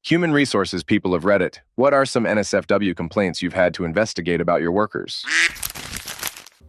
Human resources people of Reddit, what are some NSFW complaints you've had to investigate about your workers?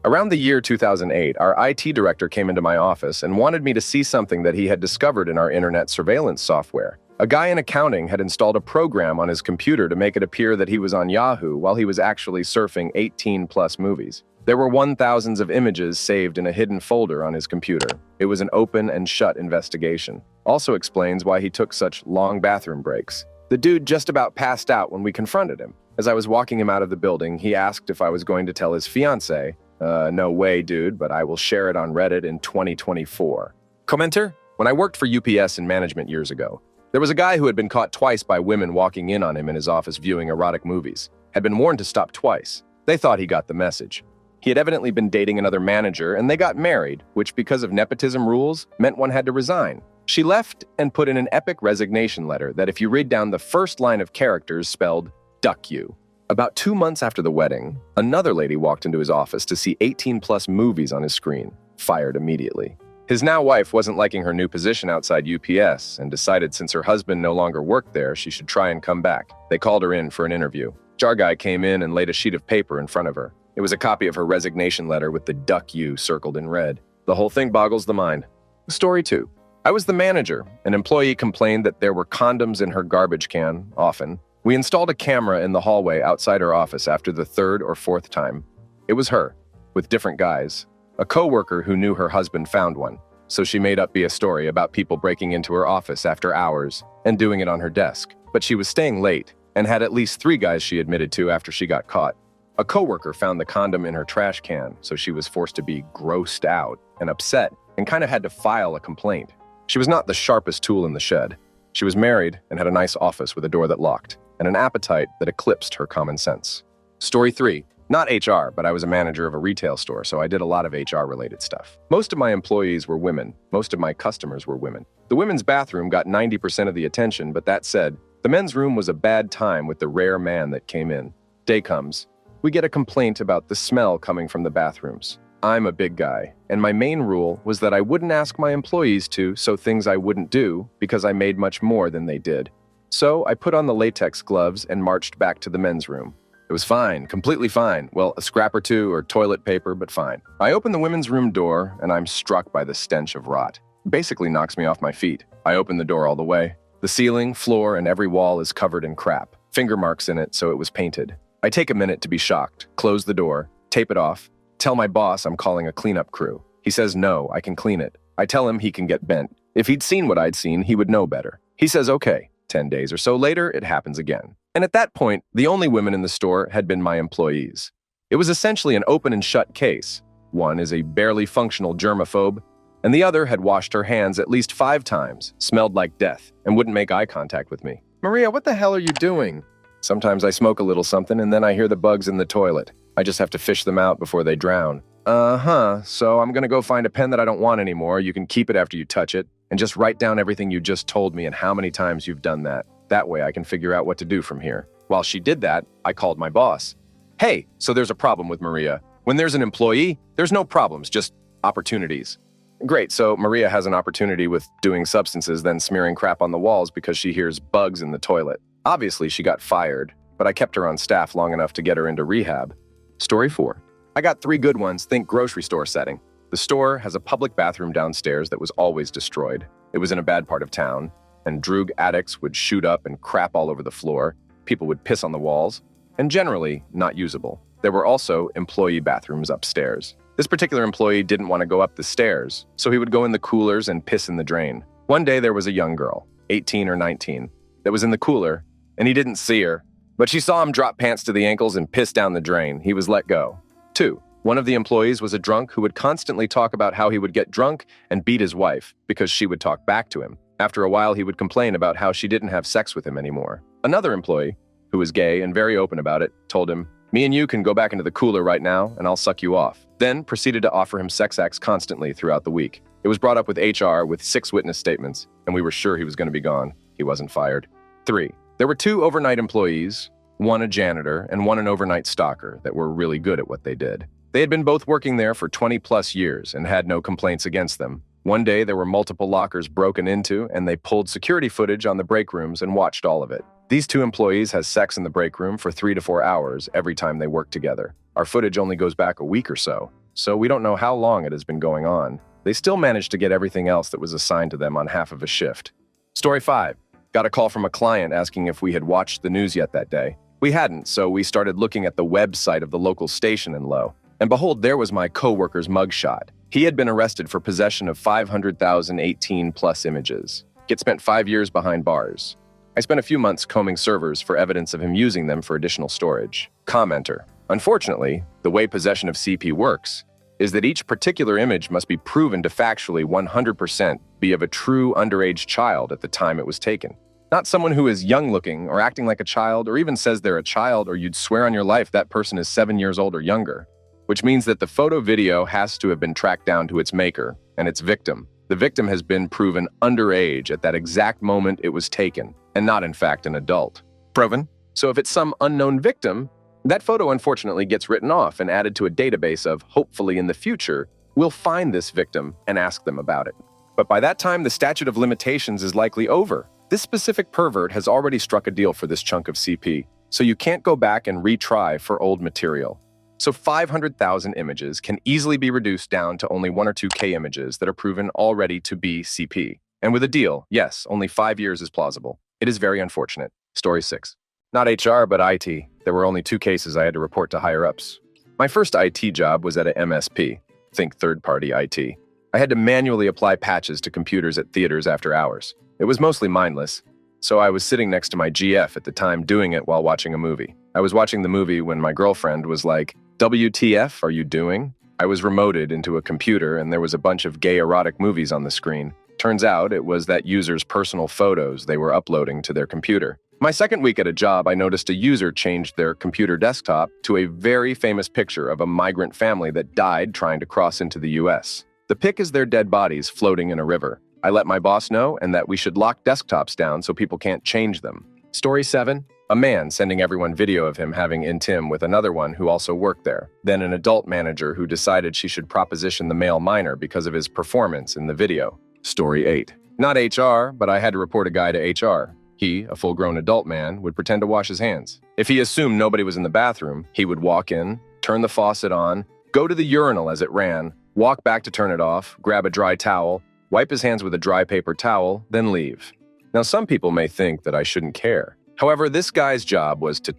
Around the year 2008, our IT director came into my office and wanted me to see something that he had discovered in our internet surveillance software. A guy in accounting had installed a program on his computer to make it appear that he was on Yahoo while he was actually surfing 18-plus movies. There were thousands of images saved in a hidden folder on his computer. It was an open and shut investigation. Also explains why he took such long bathroom breaks. The dude just about passed out when we confronted him. As I was walking him out of the building, he asked if I was going to tell his fiancée, no way, dude, but I will share it on Reddit in 2024. Commenter? When I worked for UPS in management years ago, there was a guy who had been caught twice by women walking in on him in his office viewing erotic movies. Had been warned to stop twice. They thought he got the message. He had evidently been dating another manager, and they got married, which because of nepotism rules, meant one had to resign. She left and put in an epic resignation letter that if you read down the first line of characters spelled, duck you. About 2 months after the wedding, another lady walked into his office to see 18-plus movies on his screen, fired immediately. His now wife wasn't liking her new position outside UPS and decided since her husband no longer worked there, she should try and come back. They called her in for an interview. HR guy came in and laid a sheet of paper in front of her. It was a copy of her resignation letter with the duck you circled in red. The whole thing boggles the mind. Story 2. I was the manager. An employee complained that there were condoms in her garbage can, often. We installed a camera in the hallway outside her office after the third or fourth time. It was her, with different guys. A coworker who knew her husband found one, so she made up a story about people breaking into her office after hours and doing it on her desk. But she was staying late and had at least 3 guys she admitted to after she got caught. A coworker found the condom in her trash can, so she was forced to be grossed out and upset and kind of had to file a complaint. She was not the sharpest tool in the shed. She was married and had a nice office with a door that locked and an appetite that eclipsed her common sense. Story 3. Not HR, but I was a manager of a retail store, so I did a lot of HR-related stuff. Most of my employees were women. Most of my customers were women. The women's bathroom got 90% of the attention, but that said, the men's room was a bad time with the rare man that came in. Day comes. We get a complaint about the smell coming from the bathrooms. I'm a big guy, and my main rule was that I wouldn't ask my employees to, so things I wouldn't do, because I made much more than they did. So I put on the latex gloves and marched back to the men's room. It was fine, completely fine. Well, a scrap or two or toilet paper, but fine. I open the women's room door, and I'm struck by the stench of rot. It basically knocks me off my feet. I open the door all the way. The ceiling, floor, and every wall is covered in crap. Finger marks in it, so it was painted. I take a minute to be shocked, close the door, tape it off, tell my boss I'm calling a cleanup crew. He says no, I can clean it. I tell him he can get bent. If he'd seen what I'd seen, he would know better. He says okay. 10 days or so later, it happens again. And at that point, the only women in the store had been my employees. It was essentially an open and shut case. One is a barely functional germaphobe, and the other had washed her hands at least 5 times, smelled like death, and wouldn't make eye contact with me. Maria, what the hell are you doing? Sometimes I smoke a little something and then I hear the bugs in the toilet. I just have to fish them out before they drown. So I'm gonna go find a pen that I don't want anymore. You can keep it after you touch it, and just write down everything you just told me and how many times you've done that. That way I can figure out what to do from here. While she did that, I called my boss. Hey, so there's a problem with Maria. When there's an employee, there's no problems, just opportunities. Great, so Maria has an opportunity with doing substances, then smearing crap on the walls because she hears bugs in the toilet. Obviously, she got fired, but I kept her on staff long enough to get her into rehab. Story 4. I got 3 good ones, think grocery store setting. The store has a public bathroom downstairs that was always destroyed. It was in a bad part of town, and droog addicts would shoot up and crap all over the floor. People would piss on the walls, and generally not usable. There were also employee bathrooms upstairs. This particular employee didn't want to go up the stairs, so he would go in the coolers and piss in the drain. One day there was a young girl, 18 or 19, that was in the cooler, and he didn't see her, but she saw him drop pants to the ankles and piss down the drain. He was let go. 2. One of the employees was a drunk who would constantly talk about how he would get drunk and beat his wife because she would talk back to him. After a while, he would complain about how she didn't have sex with him anymore. Another employee, who was gay and very open about it, told him, "Me and you can go back into the cooler right now and I'll suck you off." Then proceeded to offer him sex acts constantly throughout the week. It was brought up with HR with 6 witness statements, and we were sure he was going to be gone. He wasn't fired. 3. There were 2 overnight employees, one a janitor and one an overnight stalker, that were really good at what they did. They had been both working there for 20-plus years and had no complaints against them. One day, there were multiple lockers broken into, and they pulled security footage on the break rooms and watched all of it. These two employees had sex in the break room for 3 to 4 hours every time they worked together. Our footage only goes back a week or so we don't know how long it has been going on. They still managed to get everything else that was assigned to them on half of a shift. Story 5. Got a call from a client asking if we had watched the news yet that day. We hadn't, so we started looking at the website of the local station in Low. And behold, there was my co-worker's mugshot. He had been arrested for possession of 500,000 18-plus images. He had spent 5 years behind bars. I spent a few months combing servers for evidence of him using them for additional storage. Commenter. Unfortunately, the way possession of CP works is that each particular image must be proven to factually 100% be of a true underage child at the time it was taken. Not someone who is young-looking or acting like a child or even says they're a child or you'd swear on your life that person is 7 years old or younger, which means that the photo video has to have been tracked down to its maker and its victim. The victim has been proven underage at that exact moment it was taken, and not in fact an adult. Proven? So if it's some unknown victim, that photo unfortunately gets written off and added to a database of, hopefully in the future, we'll find this victim and ask them about it. But by that time, the statute of limitations is likely over. This specific pervert has already struck a deal for this chunk of CP, so you can't go back and retry for old material. So 500,000 images can easily be reduced down to only 1 or 2K images that are proven already to be CP. And with a deal, yes, only 5 years is plausible. It is very unfortunate. Story 6. Not HR, but IT. There were only 2 cases I had to report to higher-ups. My first IT job was at a MSP, think third-party IT. I had to manually apply patches to computers at theaters after hours. It was mostly mindless, so I was sitting next to my GF at the time doing it while watching a movie. I was watching the movie when my girlfriend was like, "WTF are you doing?" I was remoted into a computer and there was a bunch of gay erotic movies on the screen. Turns out it was that user's personal photos they were uploading to their computer. My second week at a job, I noticed a user changed their computer desktop to a very famous picture of a migrant family that died trying to cross into the US. The pic is their dead bodies floating in a river. I let my boss know and that we should lock desktops down so people can't change them. Story 7. A man sending everyone video of him having intim with another one who also worked there. Then an adult manager who decided she should proposition the male minor because of his performance in the video. Story 8. Not HR, but I had to report a guy to HR. He, a full-grown adult man, would pretend to wash his hands. If he assumed nobody was in the bathroom, he would walk in, turn the faucet on, go to the urinal as it ran, walk back to turn it off, grab a dry towel, wipe his hands with a dry paper towel, then leave. Now, some people may think that I shouldn't care. However, this guy's job was to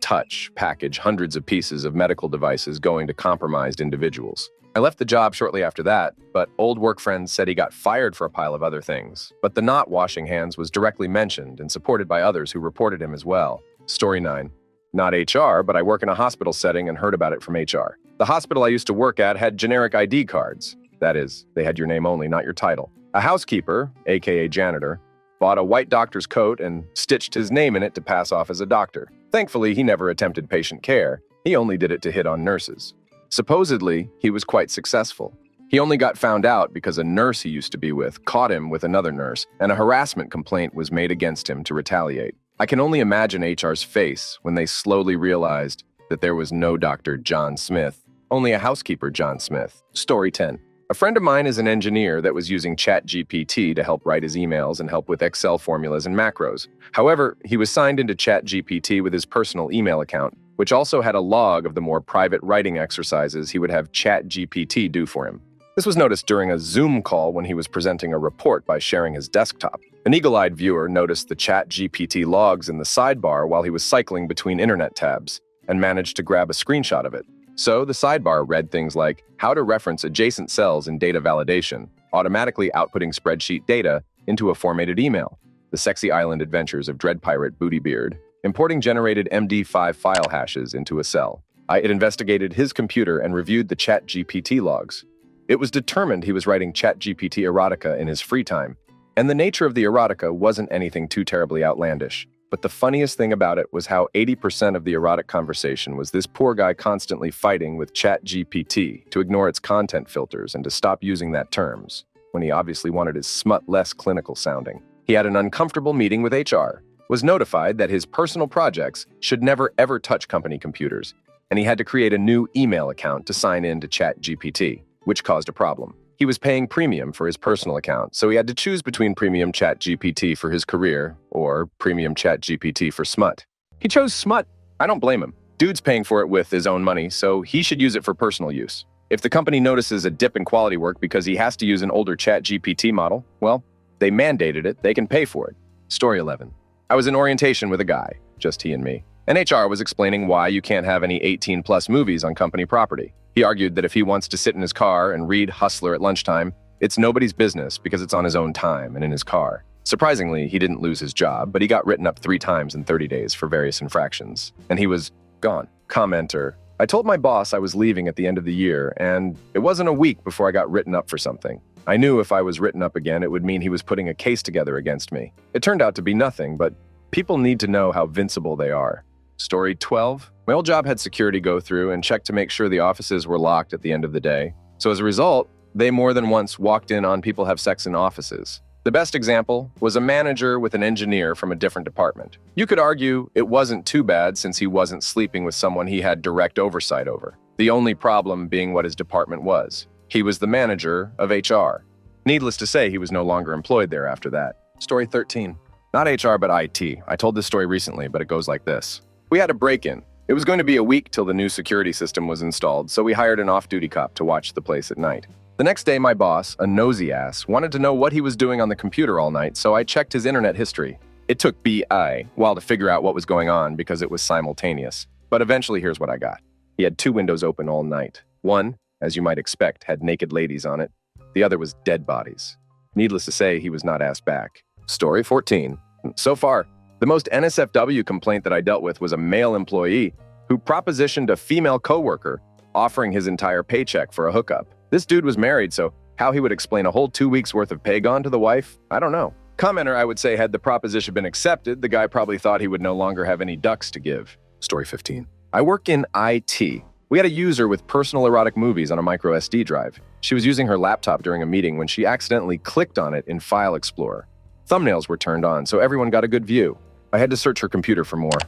package hundreds of pieces of medical devices going to compromised individuals. I left the job shortly after that, but old work friends said he got fired for a pile of other things. But the not washing hands was directly mentioned and supported by others who reported him as well. Story 9. Not HR, but I work in a hospital setting and heard about it from HR. The hospital I used to work at had generic ID cards. That is, they had your name only, not your title. A housekeeper, aka janitor, bought a white doctor's coat and stitched his name in it to pass off as a doctor. Thankfully, he never attempted patient care. He only did it to hit on nurses. Supposedly, he was quite successful. He only got found out because a nurse he used to be with caught him with another nurse, and a harassment complaint was made against him to retaliate. I can only imagine HR's face when they slowly realized that there was no Dr. John Smith, only a housekeeper John Smith. Story 10. A friend of mine is an engineer that was using ChatGPT to help write his emails and help with Excel formulas and macros. However, he was signed into ChatGPT with his personal email account, which also had a log of the more private writing exercises he would have ChatGPT do for him. This was noticed during a Zoom call when he was presenting a report by sharing his desktop. An eagle-eyed viewer noticed the ChatGPT logs in the sidebar while he was cycling between internet tabs and managed to grab a screenshot of it. So the sidebar read things like how to reference adjacent cells in data validation, automatically outputting spreadsheet data into a formatted email, the sexy island adventures of Dread Pirate Bootybeard, importing generated MD5 file hashes into a cell. It investigated his computer and reviewed the ChatGPT logs. It was determined he was writing ChatGPT erotica in his free time, and the nature of the erotica wasn't anything too terribly outlandish. But the funniest thing about it was how 80% of the erotic conversation was this poor guy constantly fighting with ChatGPT to ignore its content filters and to stop using that terms, when he obviously wanted his smut less clinical sounding. He had an uncomfortable meeting with HR, was notified that his personal projects should never ever touch company computers, and he had to create a new email account to sign in to ChatGPT, which caused a problem. He was paying premium for his personal account, so he had to choose between premium ChatGPT for his career or premium ChatGPT for smut. He chose smut. I don't blame him. Dude's paying for it with his own money, so he should use it for personal use. If the company notices a dip in quality work because he has to use an older ChatGPT model, well, they mandated it, they can pay for it. Story 11. I was in orientation with a guy, just he and me. And HR was explaining why you can't have any 18-plus movies on company property. He argued that if he wants to sit in his car and read Hustler at lunchtime, it's nobody's business because it's on his own time and in his car. Surprisingly, he didn't lose his job, but he got written up 3 times in 30 days for various infractions. And he was gone. Commenter. I told my boss I was leaving at the end of the year, and it wasn't a week before I got written up for something. I knew if I was written up again, it would mean he was putting a case together against me. It turned out to be nothing, but people need to know how vincible they are. Story 12. My old job had security go through and check to make sure the offices were locked at the end of the day. So as a result, they more than once walked in on people have sex in offices. The best example was a manager with an engineer from a different department. You could argue it wasn't too bad since he wasn't sleeping with someone he had direct oversight over. The only problem being what his department was. He was the manager of HR. Needless to say, he was no longer employed there after that. Story 13. Not HR, but IT. I told this story recently, but it goes like this. We had a break-in. It was going to be a week till the new security system was installed, so we hired an off-duty cop to watch the place at night. The next day, my boss, a nosy ass, wanted to know what he was doing on the computer all night, so I checked his internet history. It took a while to figure out what was going on because it was simultaneous. But eventually, here's what I got. He had 2 windows open all night. One, as you might expect, had naked ladies on it. The other was dead bodies. Needless to say, he was not asked back. Story 14. So far, the most NSFW complaint that I dealt with was a male employee who propositioned a female coworker, offering his entire paycheck for a hookup. This dude was married, so how he would explain a whole 2 weeks' worth of pay gone to the wife, I don't know. Commenter, I would say, had the proposition been accepted, the guy probably thought he would no longer have any ducks to give. Story 15. I work in IT. We had a user with personal erotic movies on a micro SD drive. She was using her laptop during a meeting when she accidentally clicked on it in File Explorer. Thumbnails were turned on, so everyone got a good view. I had to search her computer for more.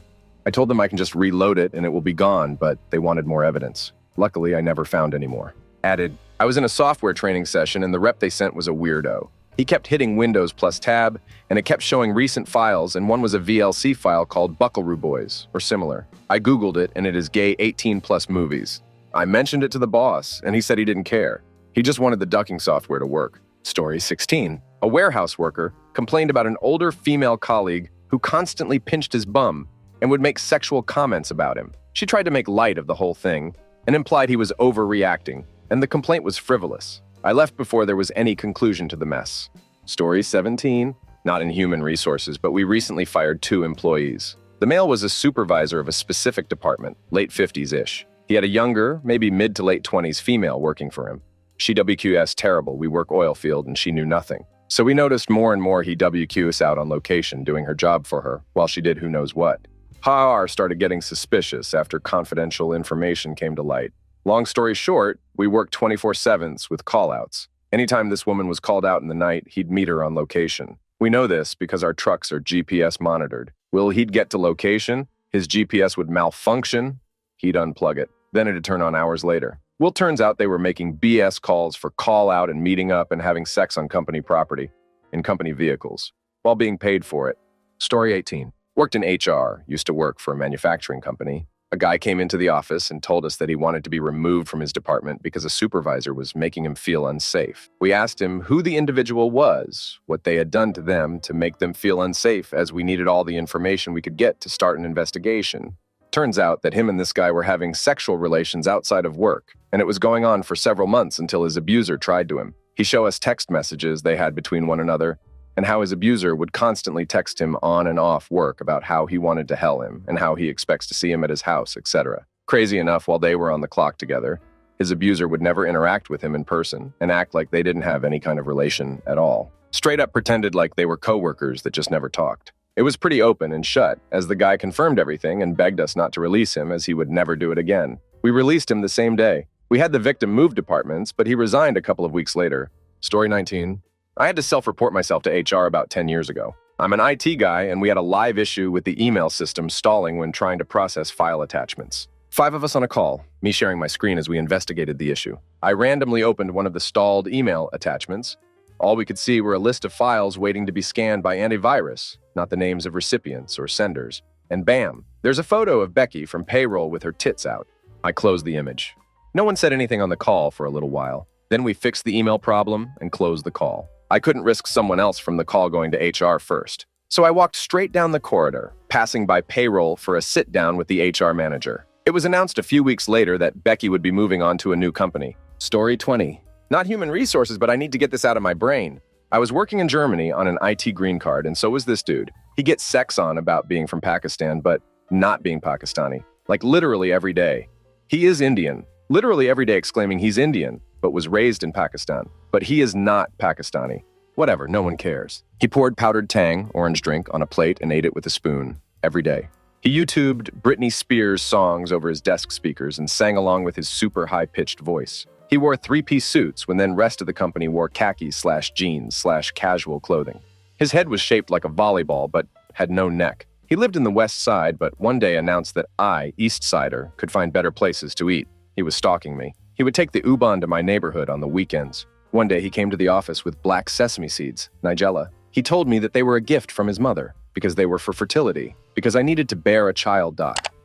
I told them I can just reload it and it will be gone, but they wanted more evidence. Luckily, I never found any more. Added, I was in a software training session and the rep they sent was a weirdo. He kept hitting Windows plus Tab, and it kept showing recent files, and one was a VLC file called Buckaroo Boys, or similar. I Googled it, and it is gay 18-plus movies. I mentioned it to the boss, and he said he didn't care. He just wanted the ducking software to work. Story 16. A warehouse worker complained about an older female colleague who constantly pinched his bum and would make sexual comments about him. She tried to make light of the whole thing and implied he was overreacting, and the complaint was frivolous. I left before there was any conclusion to the mess. Story 17. Not in human resources, but we recently fired 2 employees. The male was a supervisor of a specific department, late 50s-ish. He had a younger, maybe mid to late 20s female working for him. She WQS terrible, we work oil field, and she knew nothing. So we noticed more and more he WQS out on location doing her job for her, while she did who knows what. HR started getting suspicious after confidential information came to light. Long story short, we worked 24/7s with call-outs. Anytime this woman was called out in the night, he'd meet her on location. We know this because our trucks are GPS monitored. He'd get to location, his GPS would malfunction, he'd unplug it. Then it'd turn on hours later. Turns out they were making BS calls for call-out and meeting up and having sex on company property, in company vehicles, while being paid for it. Story 18. Worked in HR, used to work for a manufacturing company. A guy came into the office and told us that he wanted to be removed from his department because a supervisor was making him feel unsafe. We asked him who the individual was, what they had done to them to make them feel unsafe, as we needed all the information we could get to start an investigation. Turns out that him and this guy were having sexual relations outside of work, and it was going on for several months until his abuser tried to him. He showed us text messages they had between one another, and how his abuser would constantly text him on and off work about how he wanted to hell him and how he expects to see him at his house, etc. Crazy enough, while they were on the clock together, his abuser would never interact with him in person and act like they didn't have any kind of relation at all. Straight up pretended like they were coworkers that just never talked. It was pretty open and shut, as the guy confirmed everything and begged us not to release him as he would never do it again. We released him the same day. We had the victim move departments, but he resigned a couple of weeks later. Story 19. I had to self-report myself to HR about 10 years ago. I'm an IT guy, and we had a live issue with the email system stalling when trying to process file attachments. 5 of us on a call, me sharing my screen as we investigated the issue. I randomly opened one of the stalled email attachments. All we could see were a list of files waiting to be scanned by antivirus, not the names of recipients or senders. And bam, there's a photo of Becky from payroll with her tits out. I closed the image. No one said anything on the call for a little while. Then we fixed the email problem and closed the call. I couldn't risk someone else from the call going to HR first. So I walked straight down the corridor, passing by payroll for a sit-down with the HR manager. It was announced a few weeks later that Becky would be moving on to a new company. Story 20. Not human resources, but I need to get this out of my brain. I was working in Germany on an IT green card, and so was this dude. He gets sex on about being from Pakistan, but not being Pakistani. Like literally every day. He is Indian. Literally every day exclaiming he's Indian, but was raised in Pakistan. But he is not Pakistani. Whatever, no one cares. He poured powdered Tang, orange drink, on a plate and ate it with a spoon. Every day. He YouTubed Britney Spears songs over his desk speakers and sang along with his super high-pitched voice. He wore 3-piece suits when then rest of the company wore khakis/jeans/casual clothing. His head was shaped like a volleyball but had no neck. He lived in the West Side but one day announced that I, East Sider, could find better places to eat. He was stalking me. He would take the U-Bahn to my neighborhood on the weekends. One day he came to the office with black sesame seeds, Nigella. He told me that they were a gift from his mother, because they were for fertility, because I needed to bear a child.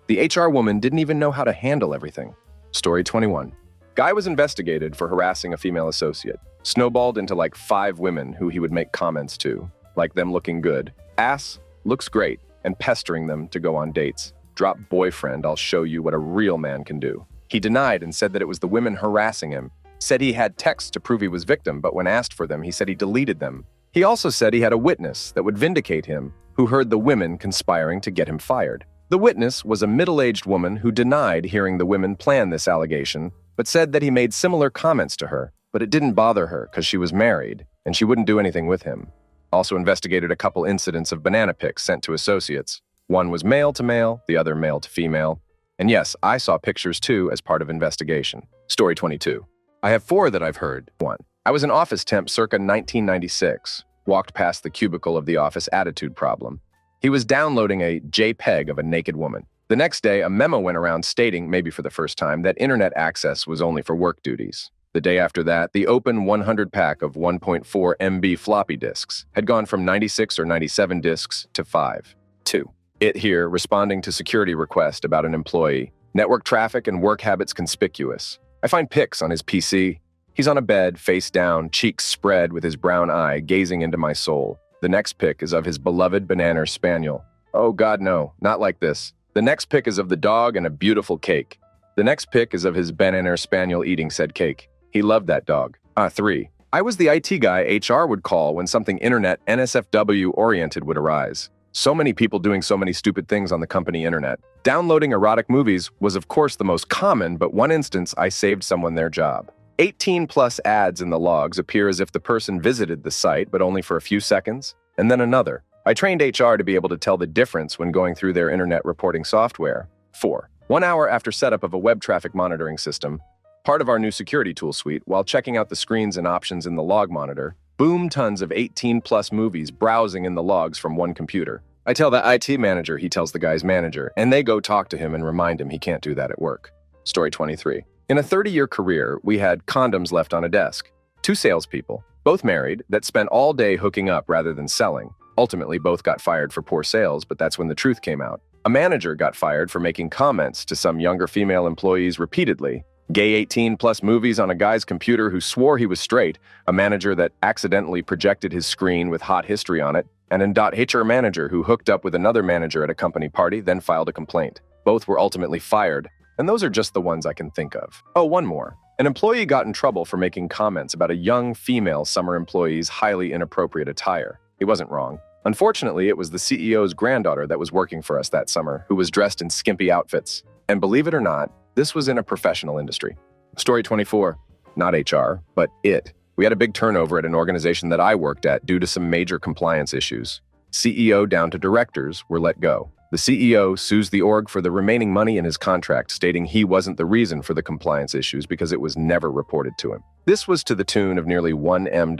The HR woman didn't even know how to handle everything. Story 21. Guy was investigated for harassing a female associate. Snowballed into like 5 women who he would make comments to, like them looking good, ass, looks great, and pestering them to go on dates. Drop boyfriend, I'll show you what a real man can do. He denied and said that it was the women harassing him. Said he had texts to prove he was victim, but when asked for them, he said he deleted them. He also said he had a witness that would vindicate him, who heard the women conspiring to get him fired. The witness was a middle-aged woman who denied hearing the women plan this allegation, but said that he made similar comments to her, but it didn't bother her because she was married, and she wouldn't do anything with him. Also investigated a couple incidents of banana pics sent to associates. One was male to male, the other male to female. And yes, I saw pictures too as part of investigation. Story 22. I have 4 that I've heard. 1. I was an office temp circa 1996. Walked past the cubicle of the office attitude problem. He was downloading a JPEG of a naked woman. The next day, a memo went around stating, maybe for the first time, that internet access was only for work duties. The day after that, the open 100 pack of 1.4 MB floppy disks had gone from 96 or 97 disks to 5. 2. It here responding to security request about an employee. Network traffic and work habits conspicuous. I find pics on his PC. He's on a bed, face down, cheeks spread with his brown eye, gazing into my soul. The next pic is of his beloved banana spaniel. Oh God, no, not like this. The next pic is of the dog and a beautiful cake. The next pic is of his banana spaniel eating said cake. He loved that dog. 3. I was the IT guy HR would call when something internet NSFW-oriented would arise. So many people doing so many stupid things on the company internet. Downloading erotic movies was of course the most common, but one instance I saved someone their job. 18+ ads in the logs appear as if the person visited the site, but only for a few seconds, and then another. I trained HR to be able to tell the difference when going through their internet reporting software. 4. 1 hour after setup of a web traffic monitoring system, part of our new security tool suite, while checking out the screens and options in the log monitor, boom tons of 18+ movies browsing in the logs from one computer. I tell the IT manager, he tells the guy's manager, and they go talk to him and remind him he can't do that at work. Story 23. In a 30-year career, we had condoms left on a desk. 2 salespeople, both married, that spent all day hooking up rather than selling. Ultimately, both got fired for poor sales, but that's when the truth came out. A manager got fired for making comments to some younger female employees repeatedly. Gay 18+ movies on a guy's computer who swore he was straight, a manager that accidentally projected his screen with hot history on it, and an .HR manager who hooked up with another manager at a company party, then filed a complaint. Both were ultimately fired. And those are just the ones I can think of. Oh, one more. An employee got in trouble for making comments about a young female summer employee's highly inappropriate attire. He wasn't wrong. Unfortunately, it was the CEO's granddaughter that was working for us that summer who was dressed in skimpy outfits. And believe it or not, this was in a professional industry. Story 24. Not HR, but it. We had a big turnover at an organization that I worked at due to some major compliance issues. CEO down to directors were let go. The CEO sues the org for the remaining money in his contract, stating he wasn't the reason for the compliance issues because it was never reported to him. This was to the tune of nearly $1 million.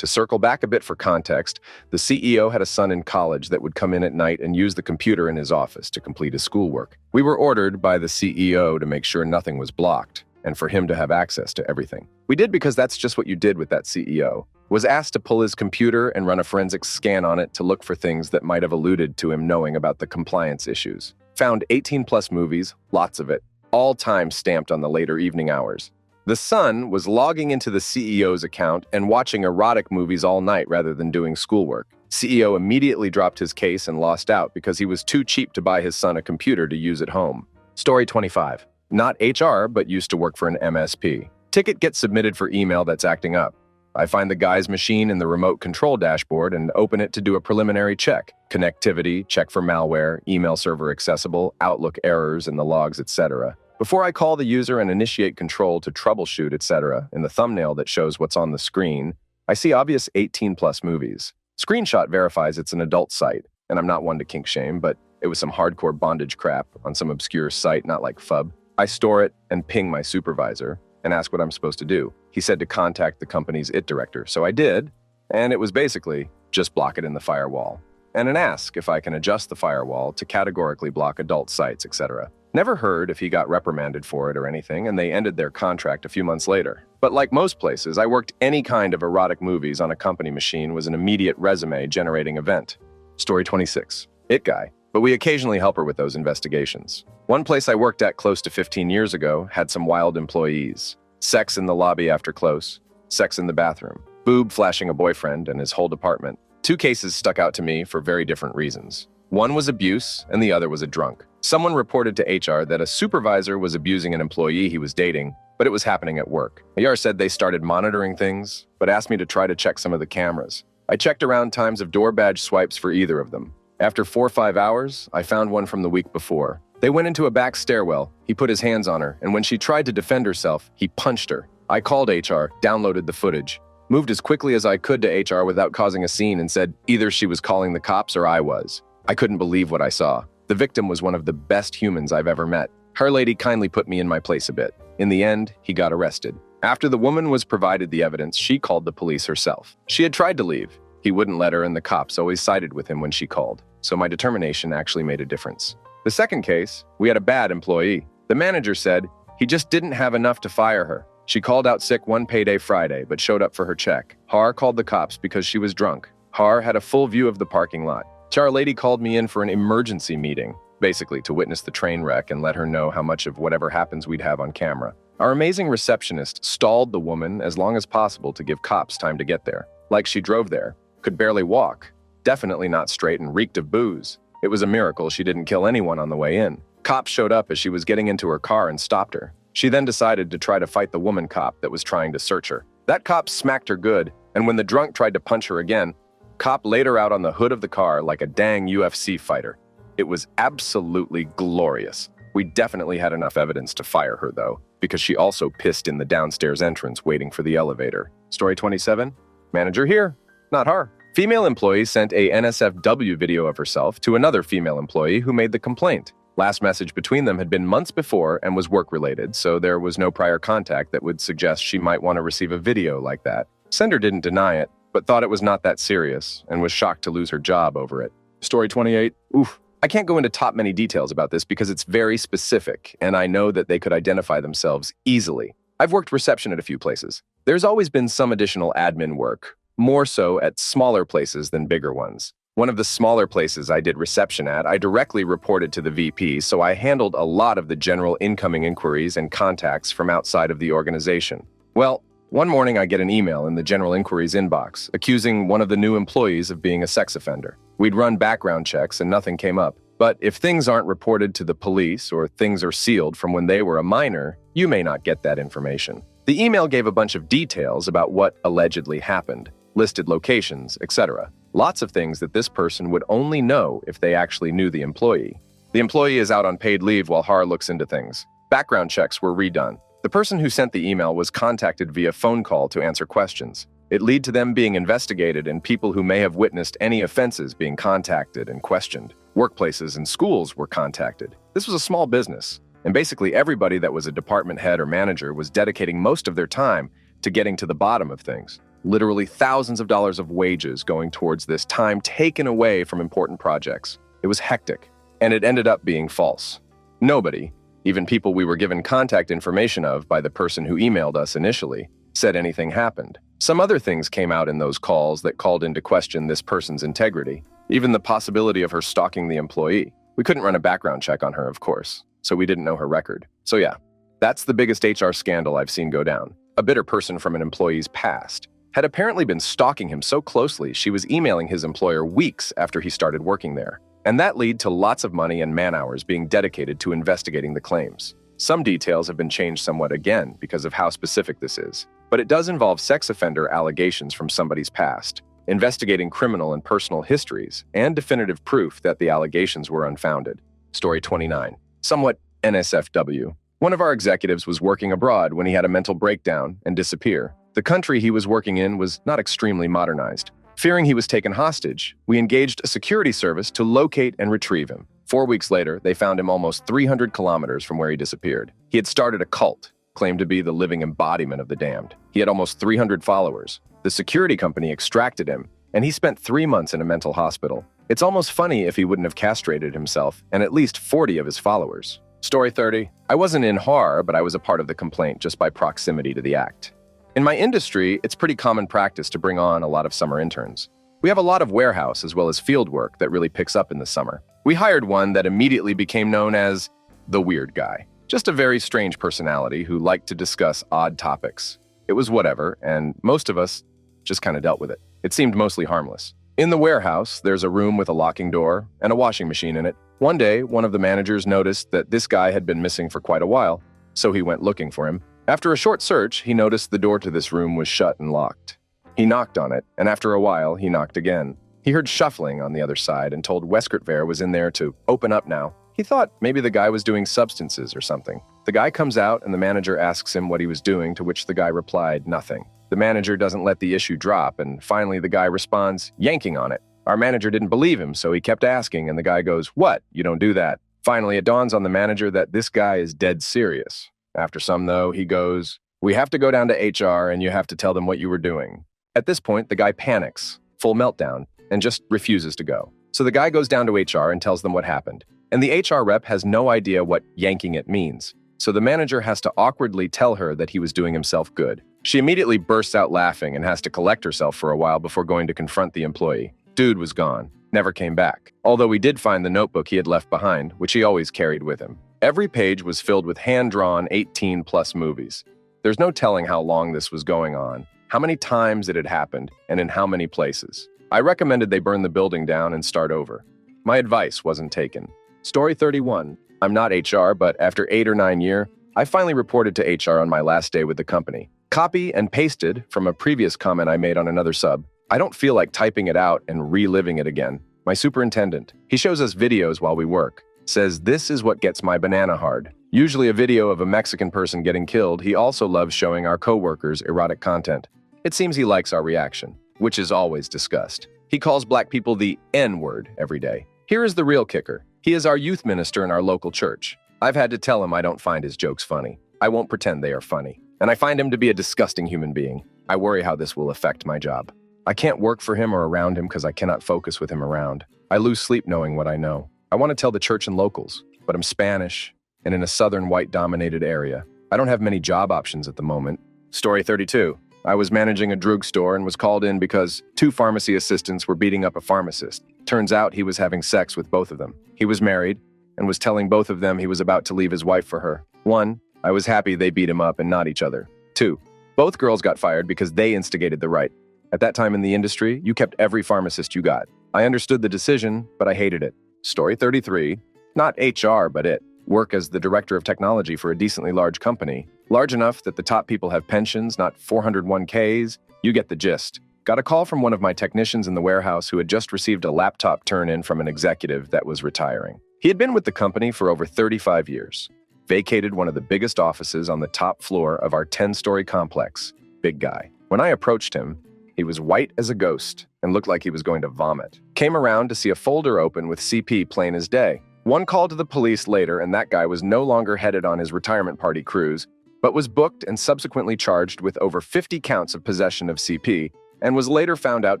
To circle back a bit for context, the CEO had a son in college that would come in at night and use the computer in his office to complete his schoolwork. We were ordered by the CEO to make sure nothing was blocked and for him to have access to everything. We did because that's just what you did with that CEO. Was asked to pull his computer and run a forensic scan on it to look for things that might have alluded to him knowing about the compliance issues. Found 18+ movies, lots of it, all time stamped on the later evening hours. The son was logging into the CEO's account and watching erotic movies all night rather than doing schoolwork. CEO immediately dropped his case and lost out because he was too cheap to buy his son a computer to use at home. Story 25. Not HR, but used to work for an MSP. Ticket gets submitted for email that's acting up. I find the guy's machine in the remote control dashboard and open it to do a preliminary check. Connectivity, check for malware, email server accessible, Outlook errors in the logs, etc. Before I call the user and initiate control to troubleshoot, etc., in the thumbnail that shows what's on the screen, I see obvious 18+ movies. Screenshot verifies it's an adult site, and I'm not one to kink shame, but it was some hardcore bondage crap on some obscure site, not like FUB. I store it and ping my supervisor and ask what I'm supposed to do. He said to contact the company's IT director, so I did, and it was basically just block it in the firewall. And an ask if I can adjust the firewall to categorically block adult sites, etc. Never heard if he got reprimanded for it or anything, and they ended their contract a few months later. But like most places, I worked any kind of erotic movies on a company machine was an immediate resume-generating event. Story 26. It guy. But we occasionally help her with those investigations. One place I worked at close to 15 years ago had some wild employees. Sex in the lobby after close. Sex in the bathroom. Boob flashing a boyfriend and his whole department. 2 cases stuck out to me for very different reasons. One was abuse, and the other was a drunk. Someone reported to HR that a supervisor was abusing an employee he was dating, but it was happening at work. HR said they started monitoring things, but asked me to try to check some of the cameras. I checked around times of door badge swipes for either of them. After 4 or 5 hours, I found one from the week before. They went into a back stairwell, he put his hands on her, and when she tried to defend herself, he punched her. I called HR, downloaded the footage, moved as quickly as I could to HR without causing a scene and said either she was calling the cops or I was. I couldn't believe what I saw. The victim was one of the best humans I've ever met. Her lady kindly put me in my place a bit. In the end, he got arrested. After the woman was provided the evidence, she called the police herself. She had tried to leave. He wouldn't let her, and the cops always sided with him when she called. So my determination actually made a difference. The second case, we had a bad employee. The manager said he just didn't have enough to fire her. She called out sick one payday Friday, but showed up for her check. Har called the cops because she was drunk. Har had a full view of the parking lot. Our lady called me in for an emergency meeting, basically to witness the train wreck and let her know how much of whatever happens we'd have on camera. Our amazing receptionist stalled the woman as long as possible to give cops time to get there. Like she drove there, could barely walk, definitely not straight and reeked of booze. It was a miracle she didn't kill anyone on the way in. Cops showed up as she was getting into her car and stopped her. She then decided to try to fight the woman cop that was trying to search her. That cop smacked her good, and when the drunk tried to punch her again, cop laid her out on the hood of the car like a dang UFC fighter. It was absolutely glorious. We definitely had enough evidence to fire her, though, because she also pissed in the downstairs entrance waiting for the elevator. Story 27. Manager here. Not her. Female employee sent a NSFW video of herself to another female employee who made the complaint. Last message between them had been months before and was work-related, so there was no prior contact that would suggest she might want to receive a video like that. Sender didn't deny it, but thought it was not that serious and was shocked to lose her job over it. Story 28. Oof. I can't go into top many details about this because it's very specific, and I know that they could identify themselves easily. I've worked reception at a few places. There's always been some additional admin work, more so at smaller places than bigger ones. One of the smaller places I did reception at, I directly reported to the VP, so I handled a lot of the general incoming inquiries and contacts from outside of the organization. Well, one morning I get an email in the general inquiries inbox accusing one of the new employees of being a sex offender. We'd run background checks and nothing came up. But if things aren't reported to the police or things are sealed from when they were a minor, you may not get that information. The email gave a bunch of details about what allegedly happened, listed locations, etc. Lots of things that this person would only know if they actually knew the employee. The employee is out on paid leave while Har looks into things. Background checks were redone. The person who sent the email was contacted via phone call to answer questions. It led to them being investigated and people who may have witnessed any offenses being contacted and questioned. Workplaces and schools were contacted. This was a small business, and basically everybody that was a department head or manager was dedicating most of their time to getting to the bottom of things. Literally thousands of dollars of wages going towards this, time taken away from important projects. It was hectic, and it ended up being false. Nobody, even people we were given contact information of by the person who emailed us initially, said anything happened. Some other things came out in those calls that called into question this person's integrity, even the possibility of her stalking the employee. We couldn't run a background check on her, of course, so we didn't know her record. So yeah, that's the biggest HR scandal I've seen go down. A bitter person from an employee's past had apparently been stalking him so closely she was emailing his employer weeks after he started working there. And that led to lots of money and man-hours being dedicated to investigating the claims. Some details have been changed somewhat again because of how specific this is, but it does involve sex offender allegations from somebody's past, investigating criminal and personal histories, and definitive proof that the allegations were unfounded. Story 29. Somewhat NSFW. One of our executives was working abroad when he had a mental breakdown and disappear. The country he was working in was not extremely modernized. Fearing he was taken hostage, we engaged a security service to locate and retrieve him. 4 weeks later, they found him almost 300 kilometers from where he disappeared. He had started a cult, claimed to be the living embodiment of the damned. He had almost 300 followers. The security company extracted him, and he spent 3 months in a mental hospital. It's almost funny if he wouldn't have castrated himself and at least 40 of his followers. Story 30. I wasn't in HAR, but I was a part of the complaint just by proximity to the act. In my industry, it's pretty common practice to bring on a lot of summer interns. We have a lot of warehouse as well as field work that really picks up in the summer. We hired one that immediately became known as the weird guy. Just a very strange personality who liked to discuss odd topics. It was whatever, and most of us just kind of dealt with it. It seemed mostly harmless. In the warehouse, there's a room with a locking door and a washing machine in it. One day, one of the managers noticed that this guy had been missing for quite a while, so he went looking for him. After a short search, he noticed the door to this room was shut and locked. He knocked on it, and after a while, he knocked again. He heard shuffling on the other side and told Weskertver was in there to open up now. He thought maybe the guy was doing substances or something. The guy comes out and the manager asks him what he was doing, to which the guy replied, nothing. The manager doesn't let the issue drop, and finally the guy responds, yanking on it. Our manager didn't believe him, so he kept asking, and the guy goes, what? You don't do that. Finally, it dawns on the manager that this guy is dead serious. After some, though, he goes, we have to go down to HR and you have to tell them what you were doing. At this point, the guy panics, full meltdown, and just refuses to go. So the guy goes down to HR and tells them what happened. And the HR rep has no idea what yanking it means. So the manager has to awkwardly tell her that he was doing himself good. She immediately bursts out laughing and has to collect herself for a while before going to confront the employee. Dude was gone, never came back. Although we did find the notebook he had left behind, which he always carried with him. Every page was filled with hand-drawn 18-plus movies. There's no telling how long this was going on, how many times it had happened, and in how many places. I recommended they burn the building down and start over. My advice wasn't taken. Story 31. I'm not HR, but after 8 or 9 years, I finally reported to HR on my last day with the company. Copy and pasted from a previous comment I made on another sub. I don't feel like typing it out and reliving it again. My superintendent, he shows us videos while we work. Says this is what gets my banana hard. Usually a video of a Mexican person getting killed, he also loves showing our coworkers erotic content. It seems he likes our reaction, which is always discussed. He calls black people the N-word every day. Here is the real kicker. He is our youth minister in our local church. I've had to tell him I don't find his jokes funny. I won't pretend they are funny. And I find him to be a disgusting human being. I worry how this will affect my job. I can't work for him or around him because I cannot focus with him around. I lose sleep knowing what I know. I want to tell the church and locals, but I'm Spanish and in a southern white-dominated area. I don't have many job options at the moment. Story 32. I was managing a drugstore and was called in because 2 pharmacy assistants were beating up a pharmacist. Turns out he was having sex with both of them. He was married and was telling both of them he was about to leave his wife for her. 1. I was happy they beat him up and not each other. 2. Both girls got fired because they instigated the right. At that time in the industry, you kept every pharmacist you got. I understood the decision, but I hated it. Story 33. Not HR, but it. Work as the director of technology for a decently large company. Large enough that the top people have pensions, not 401ks. You get the gist. Got a call from one of my technicians in the warehouse who had just received a laptop turn-in from an executive that was retiring. He had been with the company for over 35 years. Vacated one of the biggest offices on the top floor of our 10-story complex. Big guy. When I approached him, he was white as a ghost and looked like he was going to vomit. Came around to see a folder open with CP plain as day. One call to the police later and that guy was no longer headed on his retirement party cruise. but was booked and subsequently charged with over 50 counts of possession of CP and was later found out